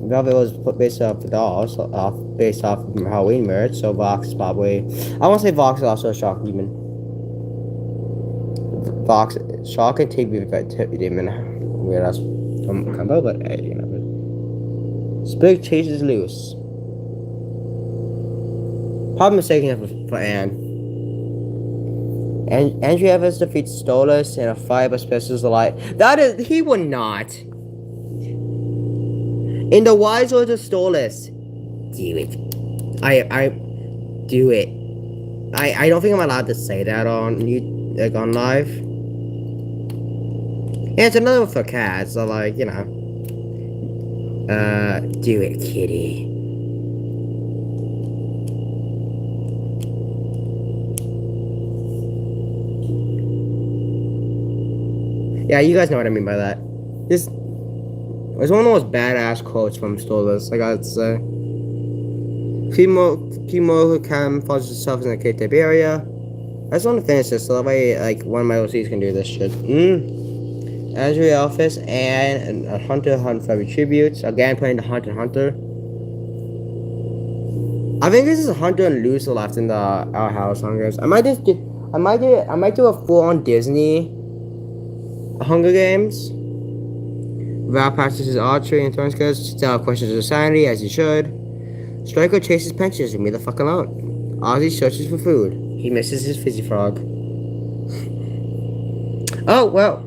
Velvet was based off the doll, so based off of Halloween merch. So Vox is probably. I want to say Vox is also a shock demon. Vox, shock and TV demon. Weird ass combo, but hey, you know. Sprig chases loose. Probably mistaken for Anne. And Andrew Evans defeats Stolas in a fight, but Spencer's the light. That is, he would not. In the wise words of Stolas, do it. I do it. I don't think I'm allowed to say that on on live. Yeah, it's another one for cats, so like, you know. Do it, kitty. Yeah, you guys know what I mean by that. This was one of the most badass quotes from Stolas, I gotta say. Kimo who camouflages himself in the Cape area. I just want to finish this so that way, like, one of my OCs can do this shit. Andrew Elphys and a Hunter hunt for tributes. Again, playing the Hunter Hunter. I think this is Hunter and Lucy left in the Our House Hungers. I might do a full-on Disney Hunger Games. Val practices archery and throwing skills to tell questions of sanity as he should. Striker chases pensions, leave me the fuck alone. Ozzy searches for food. He misses his fizzy frog. Oh, well.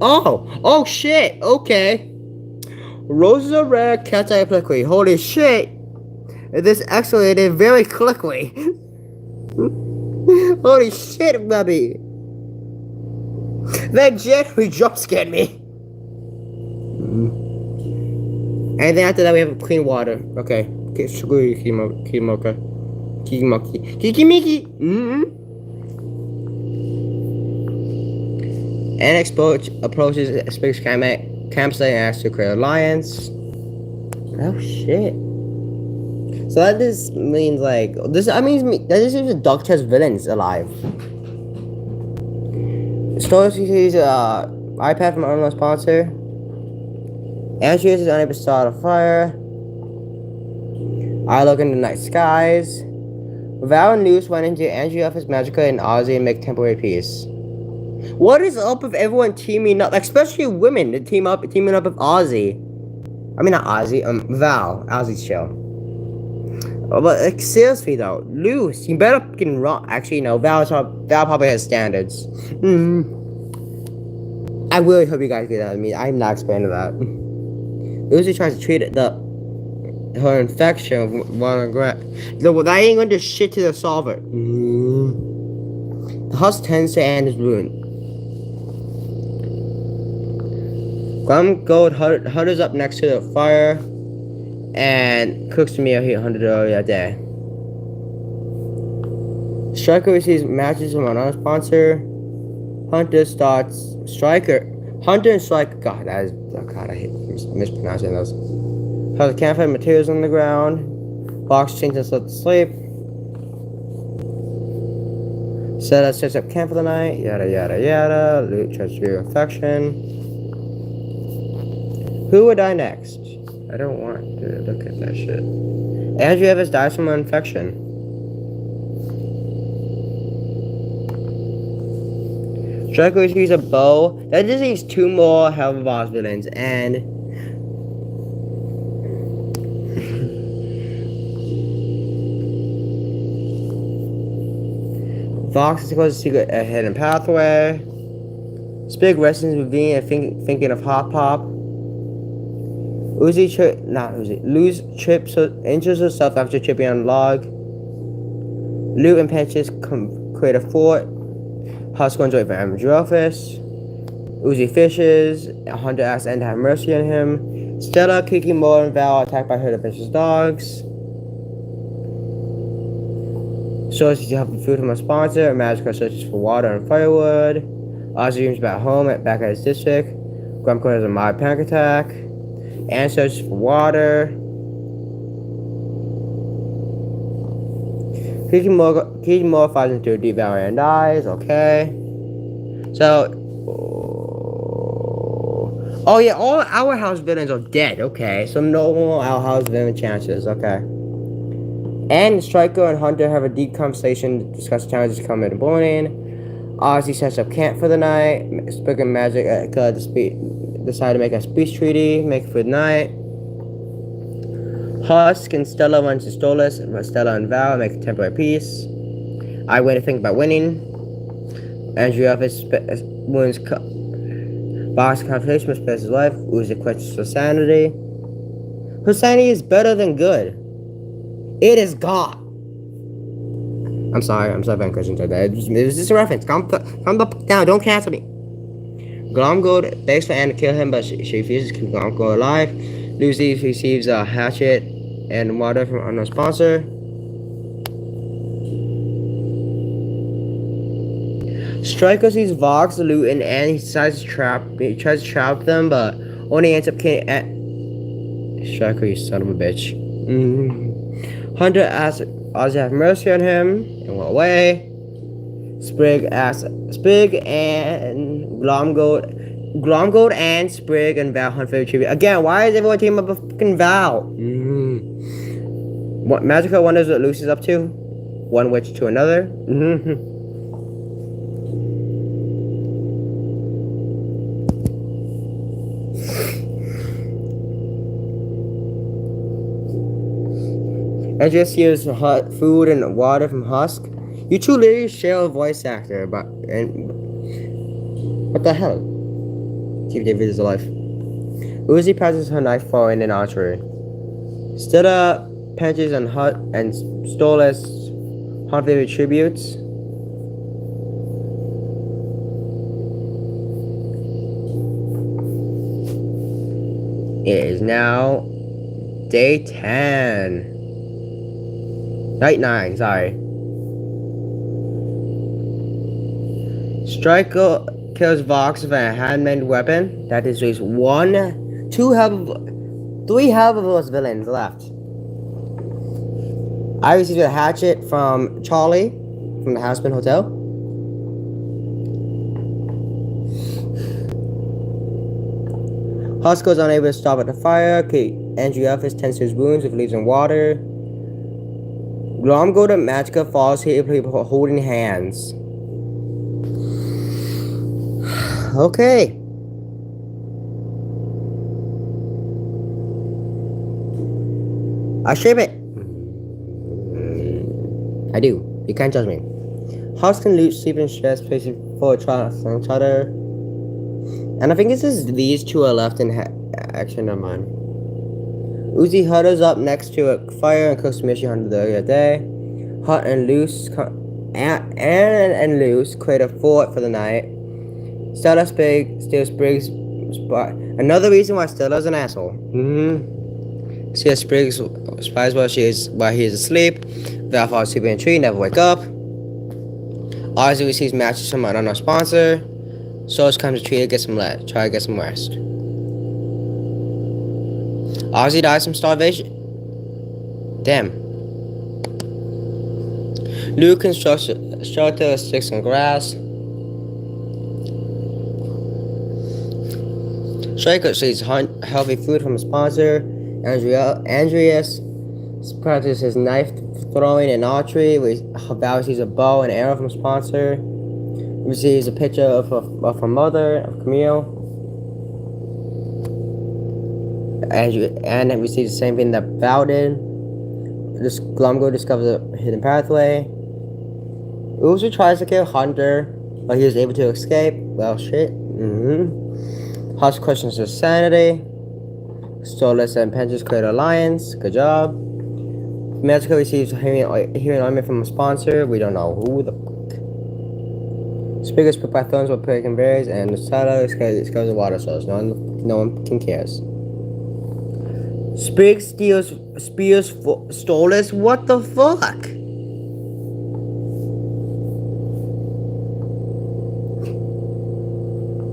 Oh shit, okay. Roses are rare, cats are quickly. Holy shit. This escalated very quickly. Holy shit, baby. That genuinely jump scared me. And then after that we have clean water. Okay. Screw you, Kimoka. Kikimiki. And approaches Spig's campsite and asks to create an alliance. Oh shit. So that just means like this. I mean that just means the Dog Chest villain's alive. Story sees iPad from an unknown sponsor. Andrew is unable to start a fire. I look into the night skies. Val and Luce went into Andrew Elphys Magica and Ozzy and make temporary peace. What is up with everyone teaming up, especially women, teaming up with Ozzy? I mean, not Ozzy, Val. Ozzy's chill. But like, seriously though, Luce, you better fucking run. Actually, no, Val probably has standards. I really hope you guys get that with me. I'm not explaining that. Lucy tries to treat her infection with one regret. Though that ain't gonna do shit to the solver. The husk tends to end his ruin. Glum Gold huddles up next to the fire and cooks a meal he hunted earlier that day. Striker receives matches from another sponsor. Hunter and Striker. God, I hate mispronouncing those. Has the campfire materials on the ground. Box changes and slept to sleep. Seta sets up camp for the night. Yada yada yada. Loot tries to infection. Who would die next? I don't want to look at that shit. Andrew Evans dies from an infection. Striker receives a bow. That just needs 2 more Hell of a Boss villains, and Fox is supposed to secret a hidden pathway. Spig wrestles with Vinny and thinking of Hop Pop. Lose trips injures herself after tripping on a log. Loot and Patches create a fort. Husk enjoy for Andrew Elphys. Uzi fishes. Hunter asks N to have mercy on him. Stella, Kikimora, and Val are attacked by her vicious dogs. Shows he's helping food from a sponsor. Magica searches for water and firewood. Ozzy dreams back home, back at his district. Grumco has a mild panic attack. Anne searches for water. Kikimora falls into a deep valley and dies. Okay. So. Oh yeah, all Our House villains are dead. Okay, so no more Our House villain chances. Okay. And Striker and Hunter have a deep conversation to discuss challenges coming in the morning. Ozzy sets up camp for the night. Sprig and Magic decide to make a peace treaty, make it for the night. Husk and Stella run to Stolas, but Stella and Val make a temporary peace. I wait to think about winning. Andrea wins Boss confrontation with his life. Uzi quits for sanity. Her sanity is better than good. It is God. I'm sorry if I'm questioning that. It was just a reference. Calm down. Don't cancel me. Glomgold begs for Anne to kill him, but she refuses to keep Glomgold alive. Lucy receives a hatchet and water from unknown sponsor. Striker sees Vox, Loot, and Anne. He tries to trap them, but only ends up killing Striker, you son of a bitch. Hunter asks Ozzy to have mercy on him and went away. Sprig and Glomgold and Sprig and Val hunt for the tribute. Again, why is everyone teaming up with fucking Val? What Magica wonders what Lucy's up to. One witch to another. Andrea steals food and water from Husk. You two literally share a voice actor, but what the hell? Keep David is alive. Uzi passes her knife forward in archery. Stella punches on Hut and Stolas hunt favorite tributes. It is now day 10. Night 9, sorry. Striker kills Vox with a handmade weapon. That is just 3 helpless villains left. I received a hatchet from Charlie from the Houseman Hotel. Husk goes unable to stop at the fire. Andrew tends to his wounds with leaves and water. Glomgold and Magica falls here holding hands. Okay. I ship it. I do. You can't judge me. Husk and Loot sleep in stress, placing forward trust on each other. And I think it's just these two are left in action. Never mind. Uzi huddles up next to a fire and cooks Michi Hunter the other day. Hut and Luce and Luce create a fort for the night. Stella steals Sprig's spot. Another reason why Stella's an asshole. Steals Sprig's spies while he is asleep. Val falls asleep in a tree, never wake up. Ozzy receives matches from an unknown sponsor. Souls comes to tree to try to get some rest. Ozzy dies from starvation. Damn. Luke constructs a shelter of sticks and grass. Striker sees healthy food from a sponsor. Andreas practices his knife throwing and archery. Val sees a bow and arrow from a sponsor. Receives a picture of her mother, of Camille. And receives the same thing that Val did. Glomgold discovers a hidden pathway. Uzi tries to kill Hunter, but he is able to escape. Well, shit. Husk questions his sanity. Stolas and Pensions create an alliance. Good job. Magica receives a hearing ointment from a sponsor. We don't know who the fuck. Sprig is put by thorns while picking berries, and the Sala scares the water source. No one can cares. Sprig steals Stolas? What the fuck?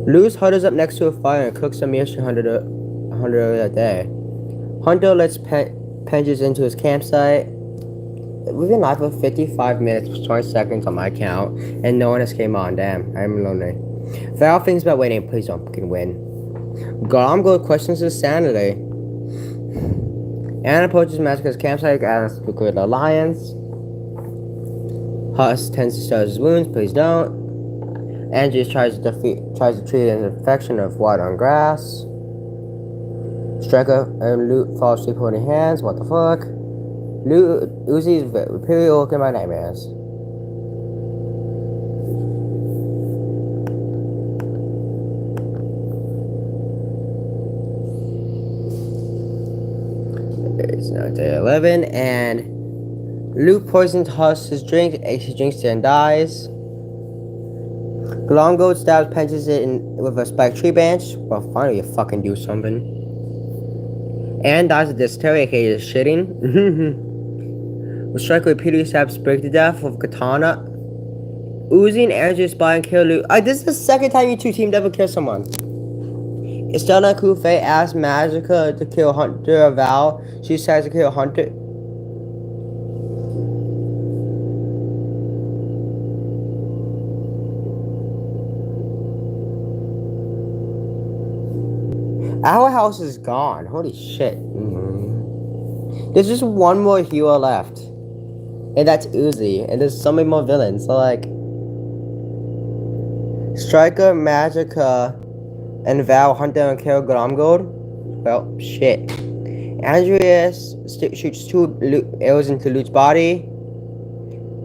Luz huddles up next to a fire and cooks a meal she hunted earlier that day. Hunter lets Penges into his campsite. We've been live for 55 minutes, 20 seconds on my count, and no one has came on. Damn, I'm lonely. Val thinks about waiting. Please don't fucking win. Glomgold questions his sanity. Anna approaches Massacre's campsite, asks for good alliance. Huss tends to start his wounds. Please don't. Andrews tries to treat an infection of water and grass. Striker and Loot fall asleep holding hands. What the fuck? Uzi is repeatedly awoken by nightmares. It's now day 11, and Luke poisons Huss's drink. He drinks it and dies. Glomgold stabs Penges with a spiked tree branch. Well, finally you fucking do something. And dies of dysentery, aka shitting. Striker repeatedly stabs Sprig to death with katana. Uzi and Andrew spy and kill Luke. This is the second time you two teamed ever kill someone. Estella and Kufe asked Magica to kill Hunter Val. She decides to kill Hunter. Our house is gone. Holy shit. There's just one more hero left. And that's Uzi. And there's so many more villains. So like Striker, Magica, and Val hunt down and kill Glomgold. Well, shit. Andreas shoots 2 arrows into Luke's body.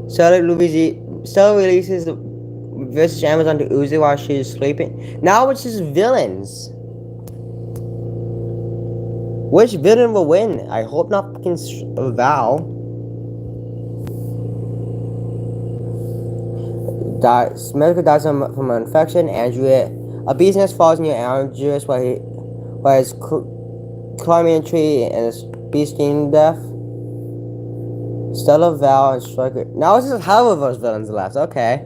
Stella releases the vicious arrows onto Uzi while she's sleeping. Now it's just villains. Which villain will win? I hope not fucking Val. Medical dies from an infection. A bee's nest falls near Andreas while he's climbing a tree and his bee stinging to death. Stella, Val, and Striker. Now it's just half of those villains left. Okay.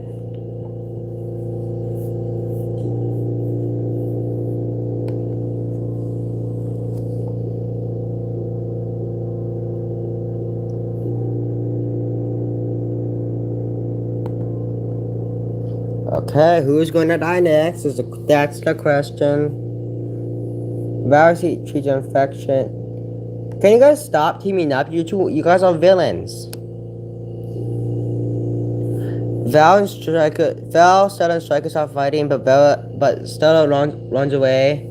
Okay, who's going to die next? That's the question. Virus treats infection. Can you guys stop teaming up? You guys are villains. Val, Stella, and Striker start fighting, but Stella runs away.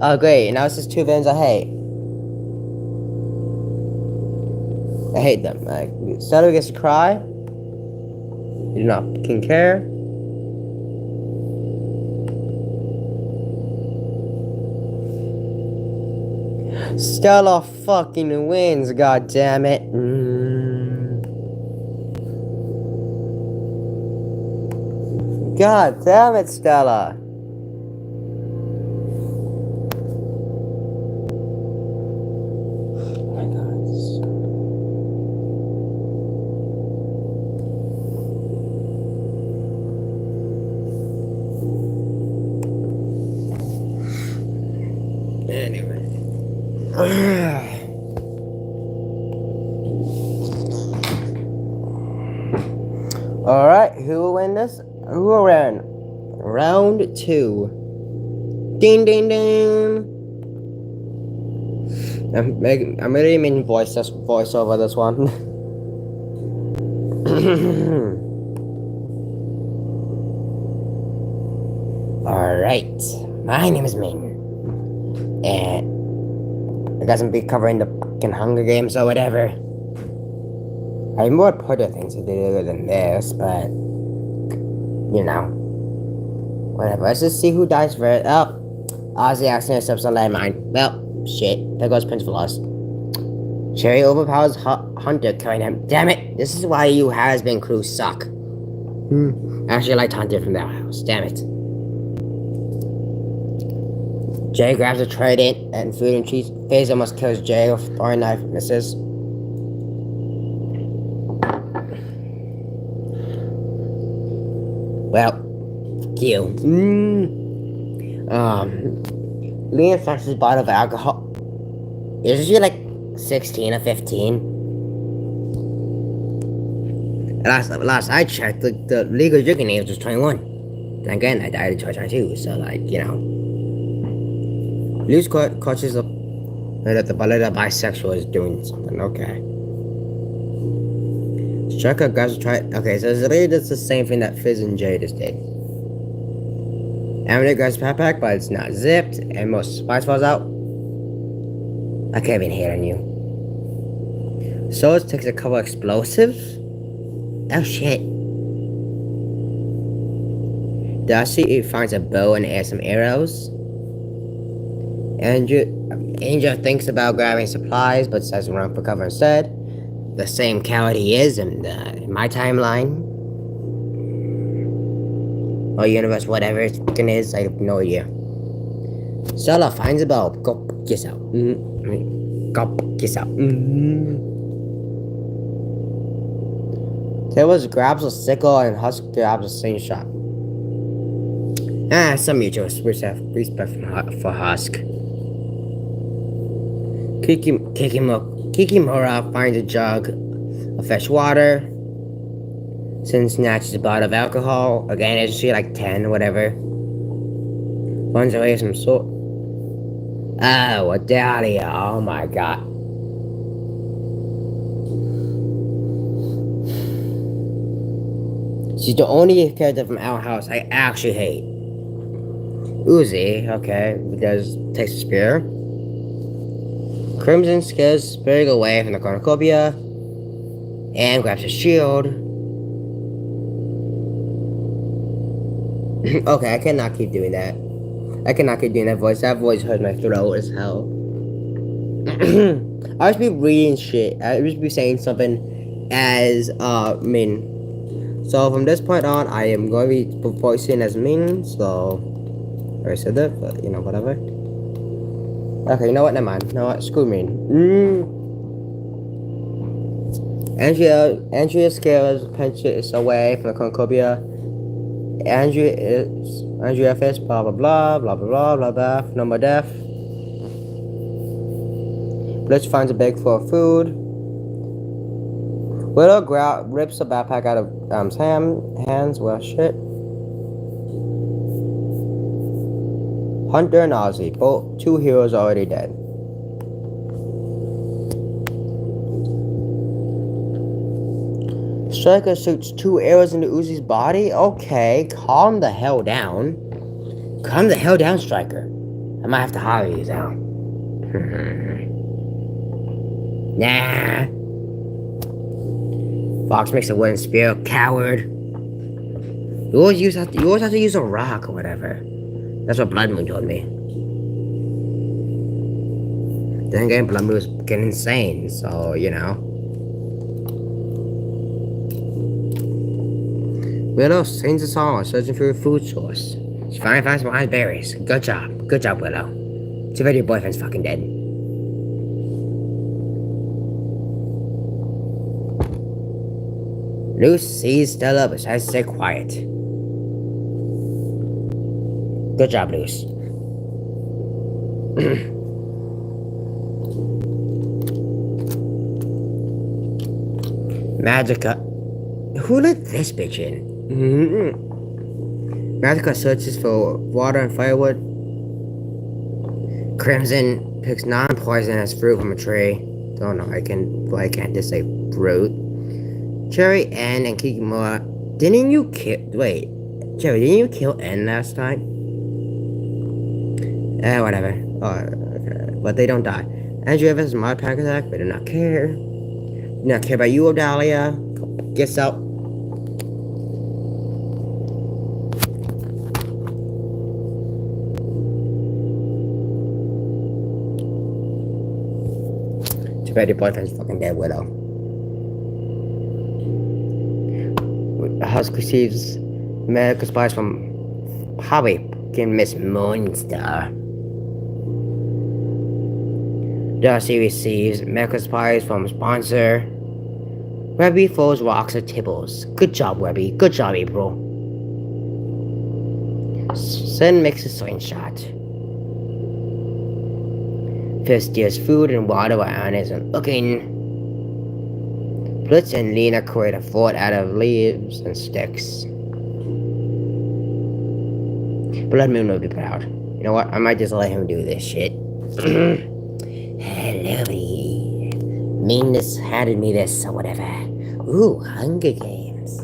Oh, great! Now it's just 2 villains I hate. I hate them. Like Stella gets to cry. You do not fucking care. Stella fucking wins, god damn it. God damn it, Stella. Oh my god. Anyway. Alright, who will win this? Who will win? Round 2. Ding ding ding. I'm really making voice over this one. Alright. My name is Ming. And I guess I'm be covering the fucking Hunger Games or whatever. I have more important things to do than this, but you know, whatever. Let's just see who dies first. Oh, Ozzy accidentally steps on landmine. Well, shit. There goes Prince Veloz. Cherry overpowers Hunter, killing him. Damn it! This is why you has-been crews suck. Actually, I like hunting from that house. Damn it. Jay grabs a trident and food and cheese. FaZe almost kills Jay with a throwing knife. Misses. Well, kill. Liam finds his bottle of alcohol. Is she like 16 or 15? Last I checked, the legal drinking age was 21. Then again, I died in 2022, so like, you know. News catches up that the bisexual is doing something, okay. Striker grabs a try. Okay, so it's really just the same thing that Fizz and Jay just did. Emily grabs a backpack, but it's not zipped, and most spice falls out. I can't even hit on you. Souls takes a couple explosives. Oh shit. Darcy finds a bow and adds some arrows. Angel thinks about grabbing supplies, but decides to run for cover instead. The same coward he is in my timeline. Or universe, whatever it fucking is, I have no idea. Solo finds a bow. Go kiss out. Go kiss out. Taylor grabs a sickle and Husk grabs a slingshot. Some mutual respect for Husk. Kikimura finds a jug of fresh water. Sin snatches a bottle of alcohol. Again, it's she like 10, whatever. Runs away with some sort. Oh, a Dahlia. Oh my god. She's the only character from our house I actually hate. Uzi, okay, does takes a spear. Crimson skids spearing away from the cornucopia and grabs a shield. Okay, I cannot keep doing that. I cannot keep doing that voice. That voice hurts my throat as hell. I just be reading shit. I just be saying something as So from this point on, I am going to be voicing as Min. So I already said that, but you know, whatever. Okay, you know what? Never mind. You know what? Screw Min. Andrea scares Penchit away from the cornucopia. Andrea Fist, blah blah blah blah blah blah blah. No more death. Blitz finds a bag full of food. Widow rips a backpack out of hands. Well, shit. Hunter and Ozzy, both two heroes already dead. Striker shoots 2 arrows into Uzi's body? Okay, calm the hell down. Calm the hell down, Striker. I might have to hire you now. Nah. Fox makes a wooden spear, coward. You always have to use a rock or whatever. That's what Blood Moon told me. Then again, Blood Moon was getting insane, so you know. Willow sings a song while searching for a food source. She finally finds some wild berries. Good job, Willow. Too bad your boyfriend's fucking dead. Luce sees Stella but tries to stay quiet. Good job, Luce. Magica. Who let this bitch in? Magica searches for water and firewood. Crimson picks non-poisonous fruit from a tree. Don't know, I can't just say fruit. Cherry, N, and Kikimura. Didn't you kill... Wait. Cherry, didn't you kill N last time? Whatever. Oh, okay. But they don't die. Andrew Evans' mod pack attack, but do not care. Do not care about you, Odalia. Guess out. Too bad your boyfriend's fucking dead, Widow. Husk receives medical supplies from Harvey can Miss Moonstar. Darcy receives medical supplies from sponsor. Webby throws rocks at Tibbles. Good job, Webby. Good job, April. Sin makes a slingshot. Fizz steals food and water while Anna isn't looking. Blitz and Lena create a fort out of leaves and sticks. Blood Moon will be proud. You know what? I might just let him do this shit. Hello. Meanness handed me this or whatever. Ooh, Hunger Games.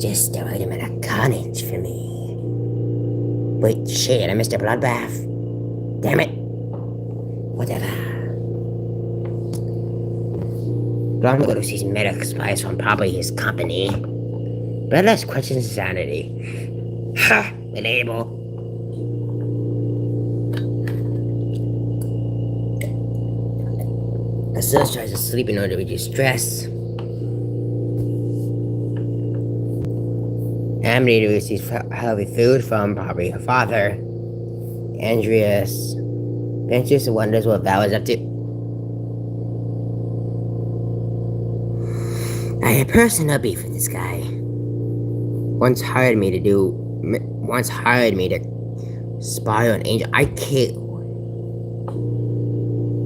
Just the right amount of carnage for me. Wait, shit, I missed a bloodbath. Damn it. Whatever. Blonde go to see medical supplies from probably his company. Bloodless questions sanity. Ha! Relatable. Sil tries to sleep in order to reduce stress. Amity receives healthy food from probably her father. Andreas wonders what Val is up to. I had personal beef with this guy. Once hired me to spy on Angel. I can't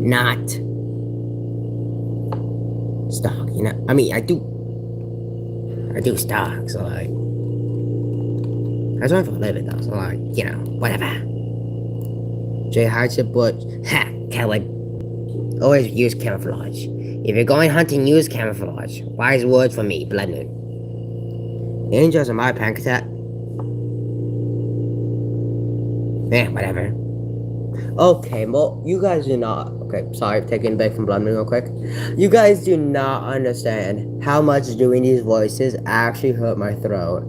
not stalk, you know? I mean, I do stalk, so like, I was doing for a living though, so like, you know, whatever. Jay hardship, but ha, coward. Always use camouflage. If you're going hunting, use camouflage. Wise words from me, Blood Moon. Angels are my panic attack. Eh, whatever. Okay, well, you guys do not. Okay, sorry, taking back from Blood Moon real quick. You guys do not understand how much doing these voices actually hurt my throat.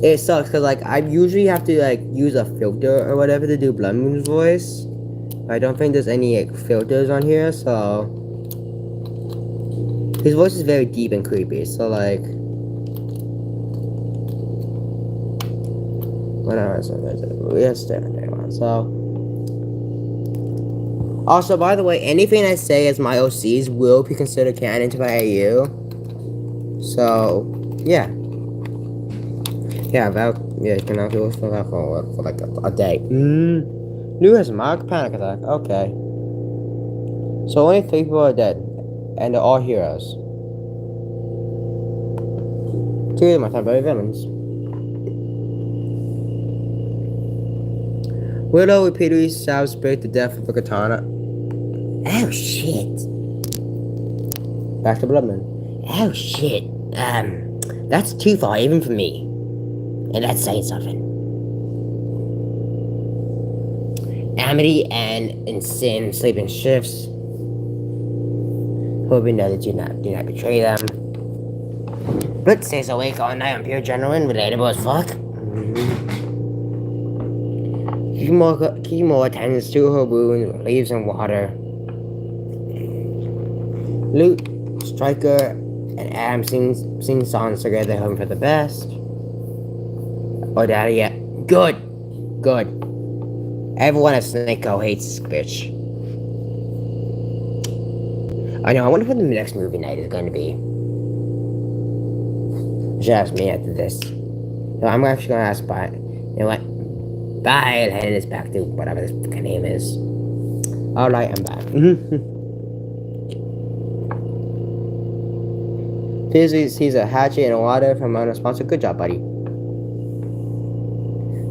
It sucks because like I usually have to like use a filter or whatever to do Blood Moon's voice. I don't think there's any like, filters on here, so his voice is very deep and creepy. So like, whatever. So. Also, by the way, anything I say as my OCs will be considered canon to my AU. So, yeah. Yeah, you can have to for that for like a day. New has marked panic attack. Okay. So only 3 people are dead, and they're all heroes. 2 of them are temporary villains. Widow repeatedly stabs Spirit to death with a katana. Oh shit. Back to Blood Moon. Oh shit. That's too far even for me. And that's saying something. Amity and Sin sleep in shifts. Hoping that do not betray them. Blitz stays awake all night on pure adrenaline, relatable as fuck. Kimo attends to her wounds with leaves and water. Luke, Striker, and Adam sing songs together, hoping for the best. Oh, Daddy, yeah. Good. Everyone at Snakeo hates this bitch. I know, I wonder what the next movie night is going to be. Just ask me after this. So I'm actually going to ask Bye. You know what? Bye, I'll hand this back to whatever this fucking name is. Alright, I'm back. Fizzy sees a hatchet and water from an sponsor. Good job, buddy.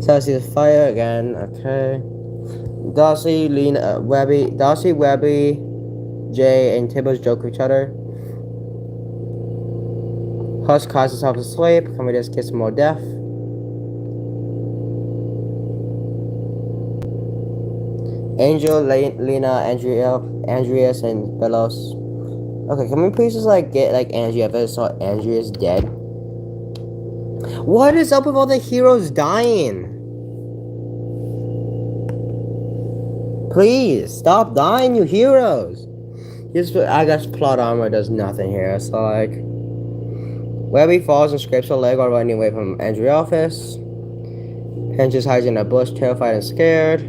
So sees fire again. Okay. Darcy, Webby, Jay, and Tibbles joke with each other. Husk causes himself to sleep. Can we just get some more death? Angel, Lena, Andreas, and Belos. Okay, can we please just like get like Andrea? I ever saw Andreas dead. What is up with all the heroes dying? Please stop dying, you heroes. I guess plot armor does nothing here. So like, Webby falls and scrapes her leg while running away from Andrew's office. Henches hides in a bush, terrified and scared.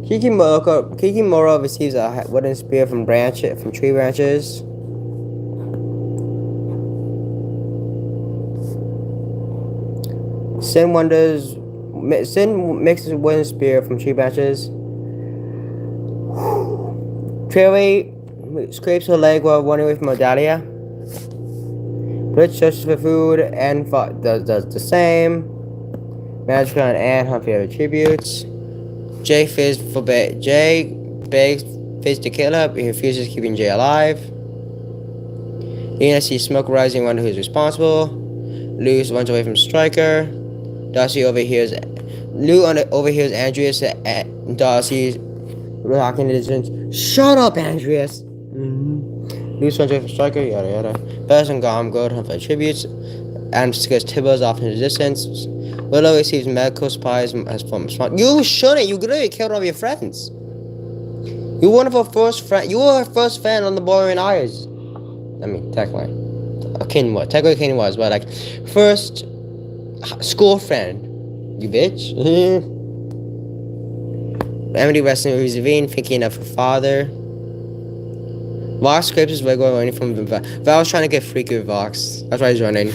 Kikimora receives a wooden spear from tree branches. Sin mixes wooden spear from tree branches. Cherry scrapes her leg while running away from Odalia. Blitz searches for food and does the same. Magica and Anne hunt for other tributes. Jay begs Fizz to kill her, but he refuses, keeping Jay alive. Lena sees smoke rising and wonders who's responsible. Lou runs away from Stryker. Darcy overhears Andreas and Darcy talking to the distance. Shut up, Andreas! Lou runs away from Stryker, yada yada. Buzz and Gom go to hunt for tributes. Adam scares Tibbers off in the distance. Willow receives medical supplies from Smart. You shouldn't. You literally killed all of your friends. You were one of her first friend. You were her first friend on the Boring Eyes. I mean, technically, Kane was, but like first school friend. You bitch. Emily rests in her ravine, thinking of her father. Vox scrapes his leg while running from Val's trying to get freaky with Vox. That's why he's running.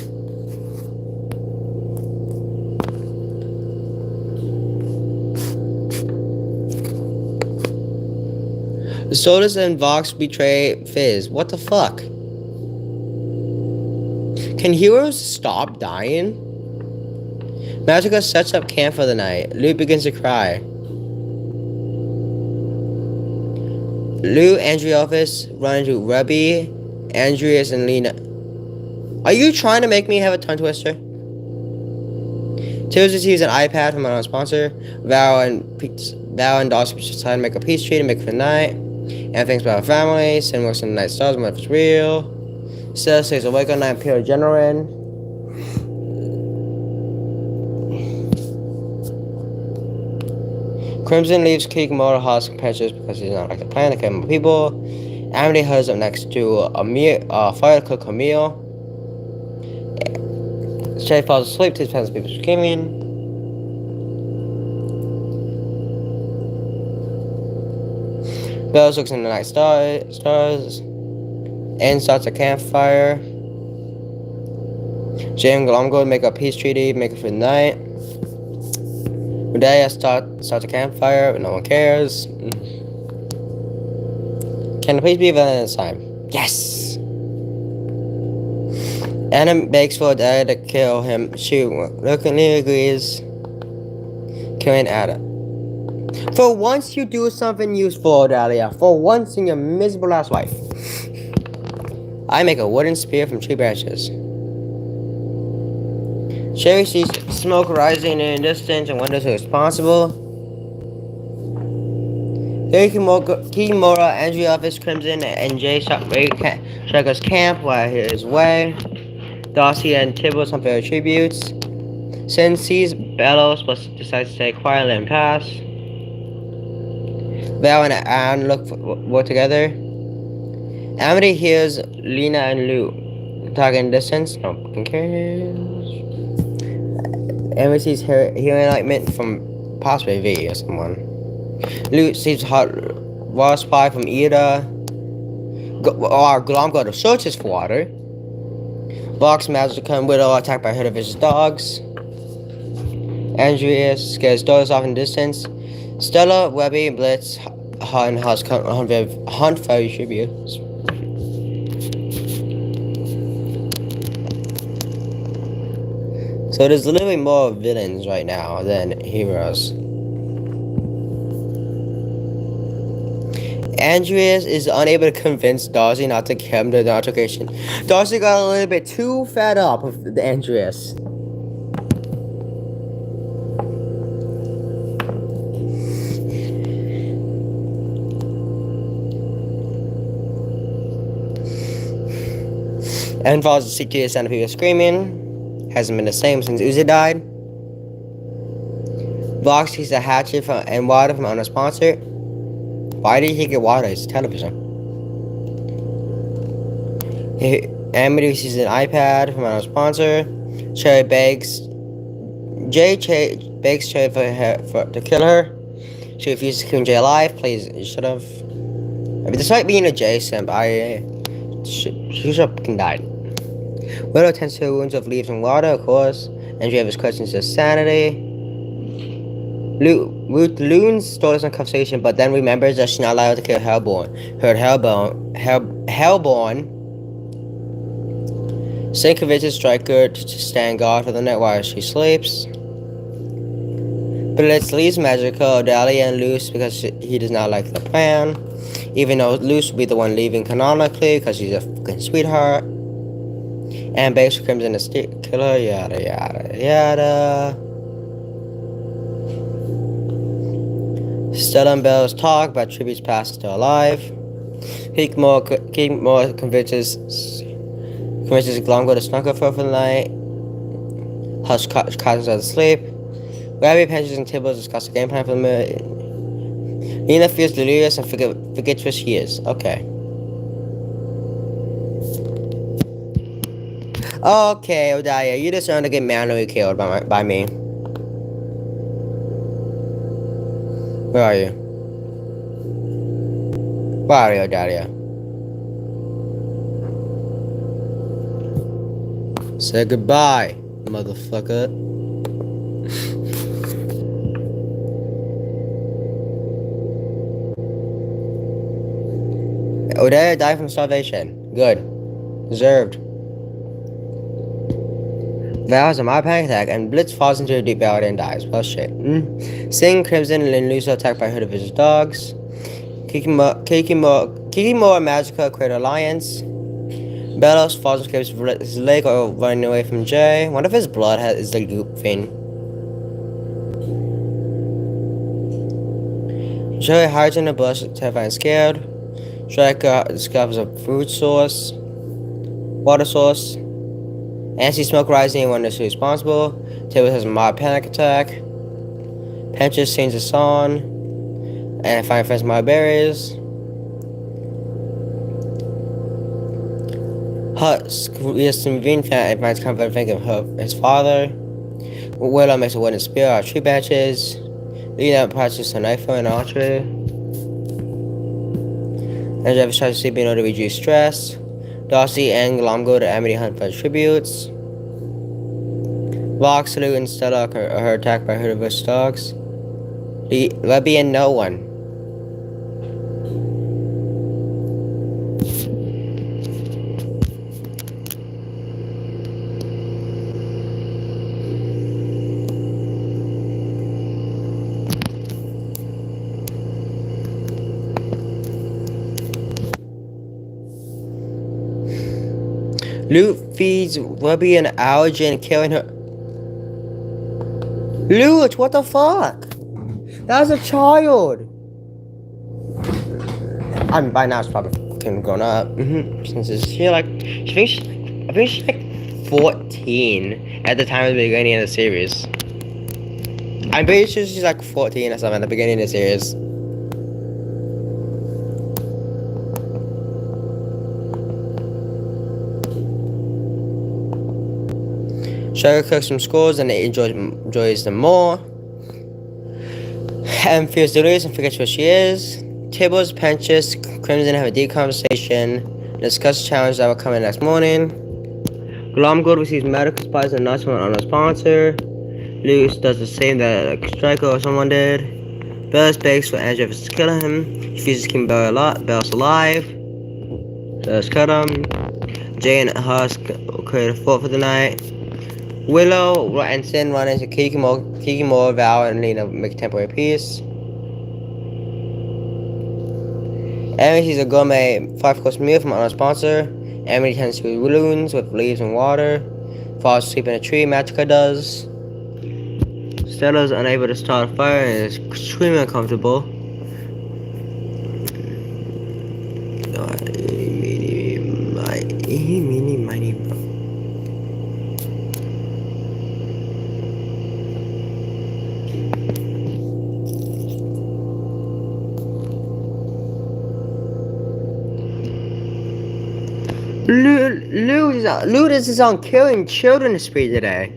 The Sodas and Vox betray Fizz. What the fuck? Can heroes stop dying? Magica sets up camp for the night. Lou begins to cry. Lou, Andreas run into Ruby, Andreas, and Lena. Are you trying to make me have a tongue twister? Tibbs receives an iPad from our sponsor. Val and Darcy decide to make a peace treaty and make it for the night. And thinks about her family. Sin works in the night stars, what if it's real. Stella stays awake all night, Peter Generin. Crimson leaves Kikimora Husk patches because he's not like the plan to kill more people. Amity huddles up next to a fire to cook her meal. Shay falls asleep to his people screaming. Bells looks in the night stars. Anne starts a campfire. Jay and Glomgold make a peace treaty, make it for the night. Medea starts a campfire, but no one cares. Can the peace be a villain this time? Yes! Anna begs for Ada to kill him. She reluctantly agrees, killing Ada. For once you do something useful, Dahlia. For once in your miserable ass life. I make a wooden spear from tree branches. Sherry sees smoke rising in the distance and wonders who is responsible. Kikimora, Andreas, Crimson, and Jay raid Stryker's camp while he is away. Darcy and Tibbles hunt for their tributes. Sin sees Bellows but decides to stay quiet and pass. Val and Anne work together. Amity hears Lena and Lou talking in distance. No fucking cares. Amity sees hearing enlightenment from possibly V or someone. Lou sees hot water supply from Ida. Glom go to searches for water. Vox Magica and Widow are attacked by herd vicious dogs. Andreas scares dogs off in distance. Stella, Webby, Blitz, and Husk hunt for tributes. So there's literally more villains right now than heroes. Andreas is unable to convince Darcy not to kill him during the altercation. Darcy got a little bit too fed up with the Andreas. And falls asleep to the sound of people screaming. Hasn't been the same since Uzi died. Vox sees a hatchet and water from our sponsor. Why did he get water? It's television. Amity uses an iPad from our sponsor. Cherry begs. Begs Cherry to kill her. She refuses to kill Jay alive. Please, you should have. I mean, despite being a Jay simp, she should have fucking died. Widow tends to wounds of leaves and water, of course. And Jay has questions of sanity. Loons starts a conversation, but then remembers that she's not allowed to kill Hellborn. Hellborn Sin convinces Stryker to stand guard for the night while she sleeps. But it leaves Magical, Dahlia, and Luce because he does not like the plan. Even though Luce will be the one leaving canonically because she's a fucking sweetheart. And begs for Crimson to kill her, yada yada yada. Stella and Bells talk about tributes past still alive. Keekmore convinces Glomgo to snuggle for the night. Hush cousins out to sleep. Rabbi, Pensions, and Tibbles discuss the game plan for the movie. Nina feels delirious and forgets where she is. Okay. Okay, Odalia, you deserve to get manually killed by me. Where are you? Where are you, Odalia? Say goodbye, motherfucker. Odalia died from starvation. Good. Deserved. Val has a mild panic attack, and Blitz falls into a deep valley and dies. Well, shit. Sing, Crimson, and Luso attacked by Hoodivish's dogs. Kikimore and Magica create an alliance. Bellows falls and escapes his leg or running away from Jay. One of his blood is the goop vein. Joey hides in the bush, terrified and scared. Striker discovers a food source, water source. And sees smoke rising and wonders who's responsible. Taylor has a mild panic attack. Penches sings a song. And finally finds mild berries. Husk reads some green and finds comfort thinking of his father. Willow makes a wooden spear out of tree branches. Leading out practices a knife and archery. And Jeff tries to sleep in order to reduce stress. Darcy and Glom go to Amity hunt for tributes. Vox, Lou, and Stella are attacked by Hoodivish's dogs. Lebby and no one. Lou feeds Lebby an allergen, killing her. Luch, what the fuck? That was a child. I mean, by now it's probably fucking grown up. Since she's like, I think she's like 14 at the time of the beginning of the series. I'm pretty sure she's like 14 or something at the beginning of the series. Sugar cooks some scores and it enjoys them more. And feels delirious and forgets where she is. Tibbles, Penches, Crimson have a deep conversation and discuss the challenge that will come in next morning. Glomgold receives medical supplies and nuts from an unknown sponsor. Luce does the same that Stryker or someone did. Bells begs for Andrew to kill him. He refuses to keep Bells alive. Bells cut him. Jay and Husk create a fort for the night. Willow and Sin run into Kikimore, Val, and Lena make temporary peace. Emily sees a gourmet 5-course meal from our sponsor. Emily tends to balloons with leaves and water. Falls asleep in a tree, Magica does. Stella's unable to start a fire and is extremely uncomfortable. Loot is on killing children spree today.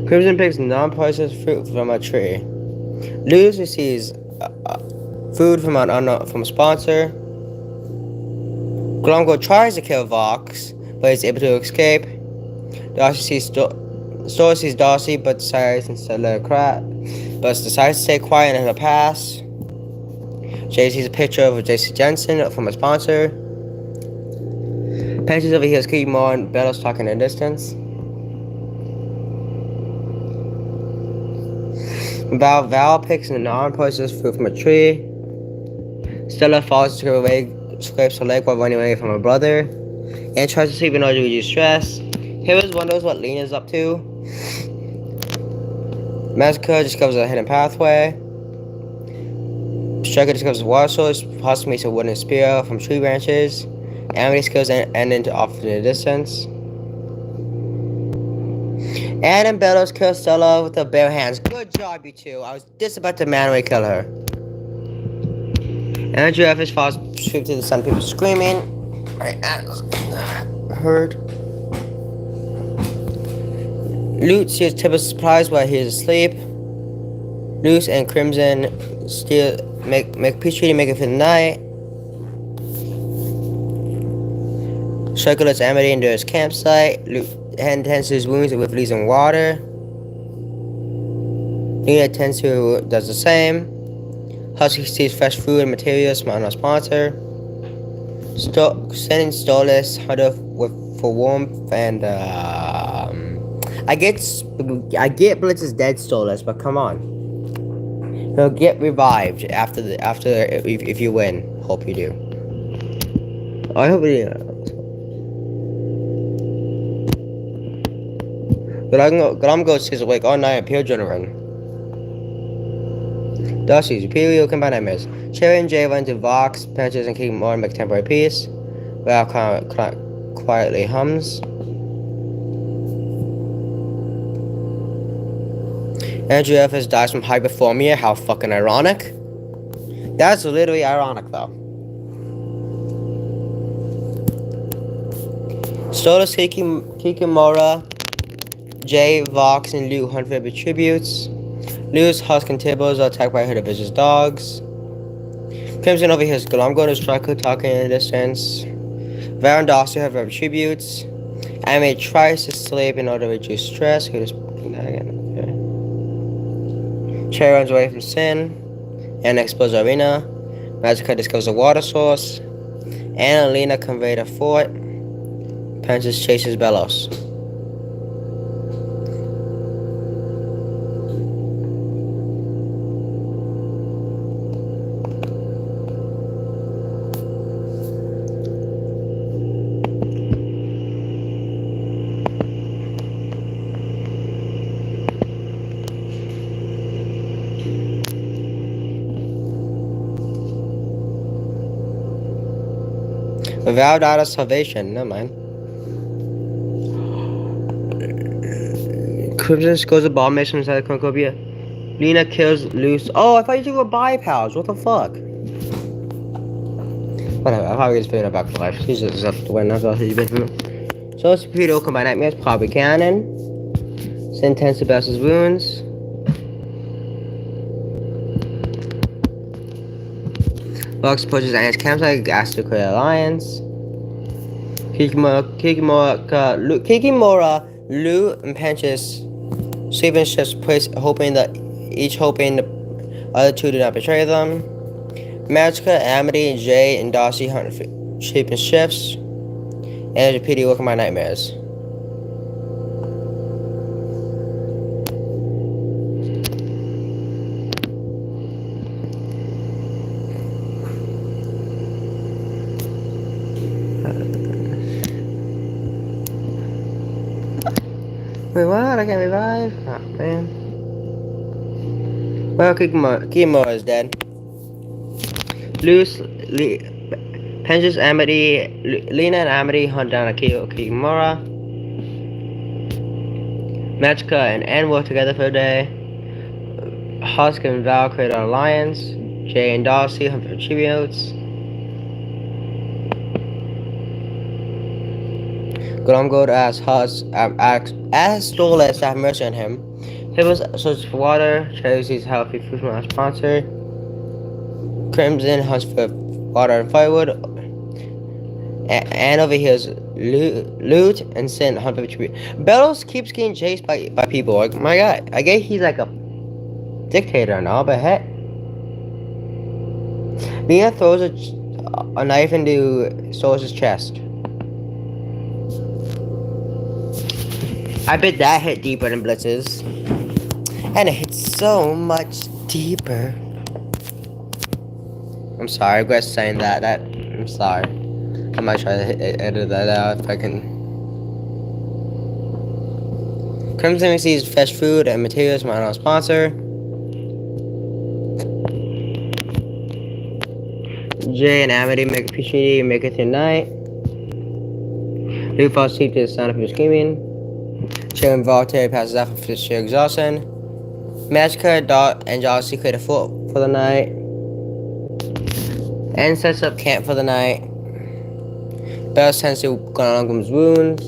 Crimson picks non-poisonous fruit from a tree. Luz receives food from a sponsor. Glomgo tries to kill Vox, but is able to escape. Darcy sees Darcy, but decides instead to let her cry. But decides to stay quiet and let her pass. Jay sees a picture of JC Jensen from a sponsor. Pensions over here is Keith Moore and Bellows talking in the distance. Val picks a non-poisonous fruit from a tree. Stella falls to her leg, scrapes her leg while running away from her brother, and tries to sleep in order to reduce stress. Heroes wonders what Lena's up to. Massacre discovers a hidden pathway. Striker discovers a water source, possibly makes a wooden spear from tree branches. Amity skills end into off in the distance. And Bellows kills Stella with the bare hands. Good job, you two. I was just about to manually kill her. Andrew Evans falls straight to the sun. People screaming. Heard. Loot sees Tipper surprised while he is asleep. Luce and Crimson make peace treaty, make it for the night. Striker lets Amity into his campsite. Loot tends to his wounds with freezing water. Nina does the same. Husky sees fresh food and materials from our sponsor. Sending Stolas hunter for warmth and I get Blitz's dead Stolas, but come on, he'll get revived after if you win. Hope you do. I hope you do. Glomgo stays awake all night and pure adrenaline. Darcy's Imperial combine nightmares. Cherry and Jay run to Vox, Penches, and keep more and make temporary peace. Val quietly hums. Andrew Evans dies from hypothermia. How fucking ironic. That's literally ironic, though. Stolas, Kikimora, Jay, Vox, and Luke hunt for tributes. Luz, Husk, and Tibbles are attacked by a herd of vicious dogs. Crimson overhears Glomgo and Striker talking in the distance. Val and Darcy have tributes. Amy tries to sleep in order to reduce stress. Who just that again? Okay. Cherry runs away from Sin and explodes the arena. Magica discovers a water source. Annalena conveyed a fort. Pences chases Bellows. Val died of salvation. Never mind. Crimson goes to bomb mission inside the cornucopia. Lena kills Luce. Oh, I thought you were bi-pals. What the fuck? Whatever. I'll probably just figure it back for life. He's just up to win. That's all he's been from him. So, Superior combined nightmares. Probably canon. Sin tends to best his wounds. Vox pushes Anne's campsite, asks to create an alliance. Kikimora, Lu, and Penches sleep in ships, hoping the other two do not betray them. Magica, Amity, Jay, and Darcy hunt sleep in ships. And repeatedly working my nightmares. Wait, what? I can't revive? Ah, man. Well, Kikimora is dead. Pences, Amity, Lena and Amity hunt down Kikimora. Magica and Anne work together for a day. Husk and Val create an alliance. Jay and Darcy hunt for tributes. Glomgold asks Dolores to have mercy on him. Hibbles searches for water. Cherry sees healthy food from our sponsor. Crimson hunts for water and firewood. And overhears loot and Sin hunt for tribute. Bellows keeps getting chased by people. Like, my god, I guess he's like a dictator and all, but heck. Lena throws a knife into Solus's chest. I bet that hit deeper than Blitz's. And it hits so much deeper. I'm sorry, I'm just saying that. I'm sorry. I might try to edit that out if I can. Crimson receives fresh food and materials from our sponsor. Jay and Amity make a peach treaty and make it through the night. Luke falls asleep to the sound of people screaming. Jay and Voltaire passes out from sheer exhaustion. Magica, Dot, and Jealousy create a fort for the night. And sets up camp for the night. Bell tends to Glomgold's wounds.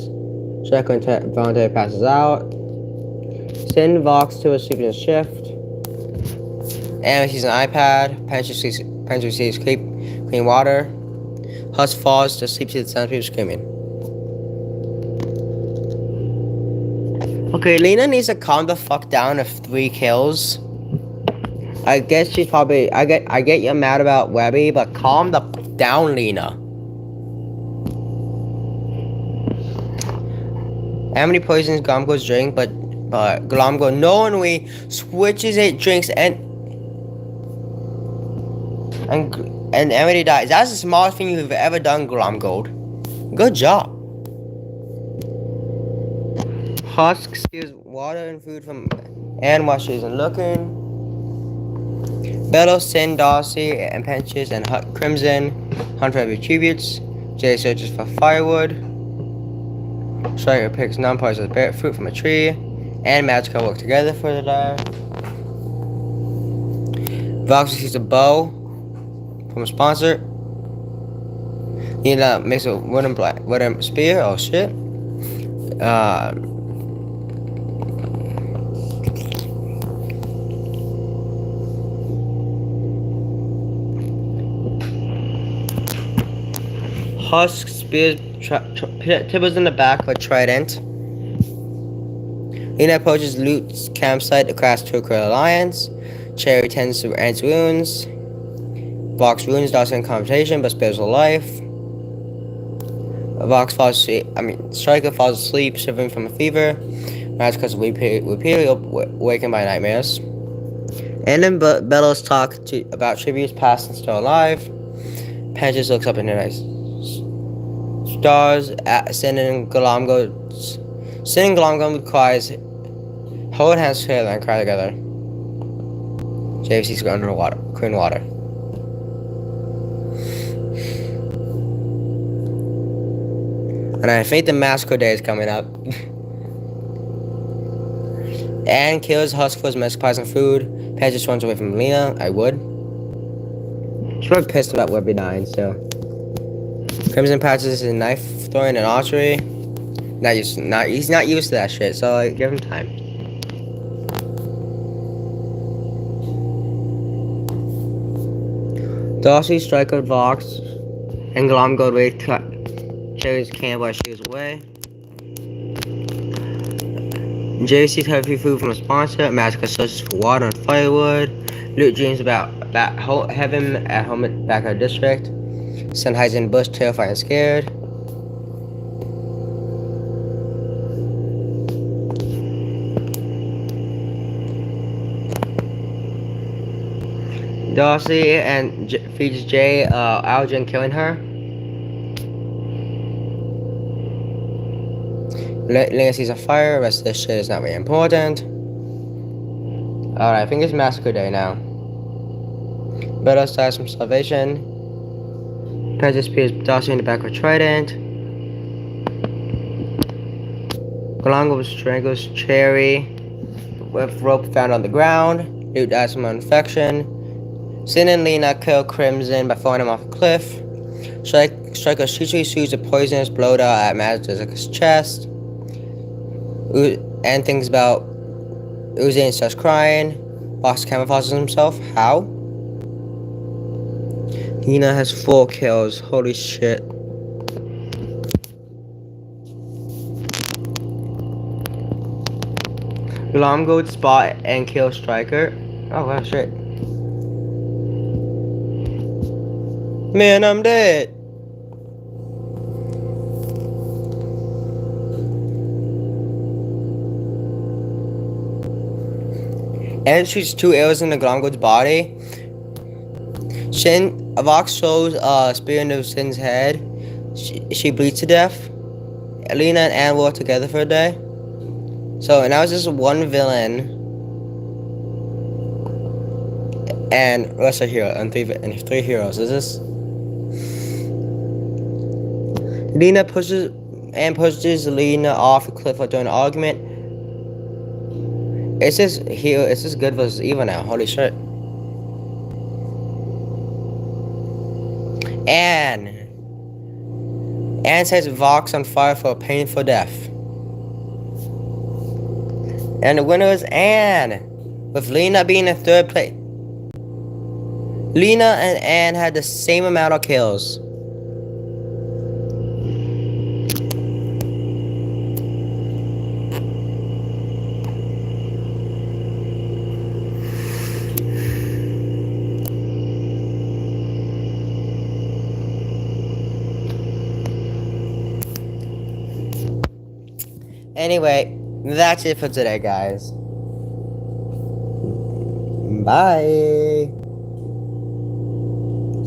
Jack and Voltaire passes out. Sin walks to a sleeping shift. Amity sees an iPad. Pench receives clean water. Husk falls to sleep to the sound of people screaming. Okay, Lena needs to calm the fuck down of 3 kills. I guess she's probably... I get you're mad about Webby, but calm the fuck down, Lena. Amity poisons Glomgold's drink, but Glomgold knowingly switches it drinks and Amity dies. That's the smallest thing you've ever done, Glomgold. Good job. Husk steals water and food from Anne while she isn't looking. Bellows, Sin, Darcy, and Penches and Crimson hunt for tributes. Jay searches for firewood. Striker picks non-poisonous fruit from a tree. And Magica work together for the day. Vox receives a bow from a sponsor. Nina makes a wooden spear. Oh shit. Husk spears Tibbers in the back with trident. Lena approaches Luke's campsite to crash to a alliance. Cherry tends to Ant's wounds. Vox wounds Darcy in confrontation but spares her life. Vox falls asleep. Striker falls asleep, shivering from a fever. Magica's repeatedly awakened by nightmares. And then Bellows talk about tributes past and still alive. Penches looks up in the night stars. Sin and Glomgold cries, hold hands together and cry together. JFC's going underwater, clean water. And I think the Massacre Day is coming up. Anne kills Husk for his misclass and food. Pat just runs away from Lena. I would. She's probably pissed about Webby dying, so. Crimson practices his knife throwing and archery. He's not used to that shit, so like, give him time. Darcy, Striker, Vox, and Glomgold wait Cherry's camp while she was away. Jerry sees heavy food from a sponsor. Magica searches for water and firewood. Luke dreams about heaven at home back at her district. Sun hides in the bush, terrified and scared. Darcy and feeds Jay algae and killing her. Lena sees a fire. The rest of this shit is not very important. Alright, I think it's Massacre Day now. Better dies from starvation. Pences spears Darcy in the back with trident. Glomgold strangles Cherry with rope found on the ground. Luke dies from infection. Sin and Lena kill Crimson by throwing him off a cliff. Striker shoots a poisonous blow dart at Magic's chest. And thinks about Uzi and starts crying. Box camouflages himself. How? Lena has 4 kills. Holy shit. Alarm goes spot and kill Striker. Oh wow, shit. Man, I'm dead. And shoots 2 arrows in the Glomgoat's body. Vox throws a spear into Sin's head. She bleeds to death. Lena and Anne work together for a day. So now it's just one villain and rest a hero and 3 heroes. Is this? Lena pushes Lena off a cliff during an argument. It's just good versus evil now. Holy shit. Anne sets Vox on fire for a painful death. And the winner is Anne, with Lena being in 3rd place. Lena and Anne had the same amount of kills. Anyway, that's it for today, guys. Bye.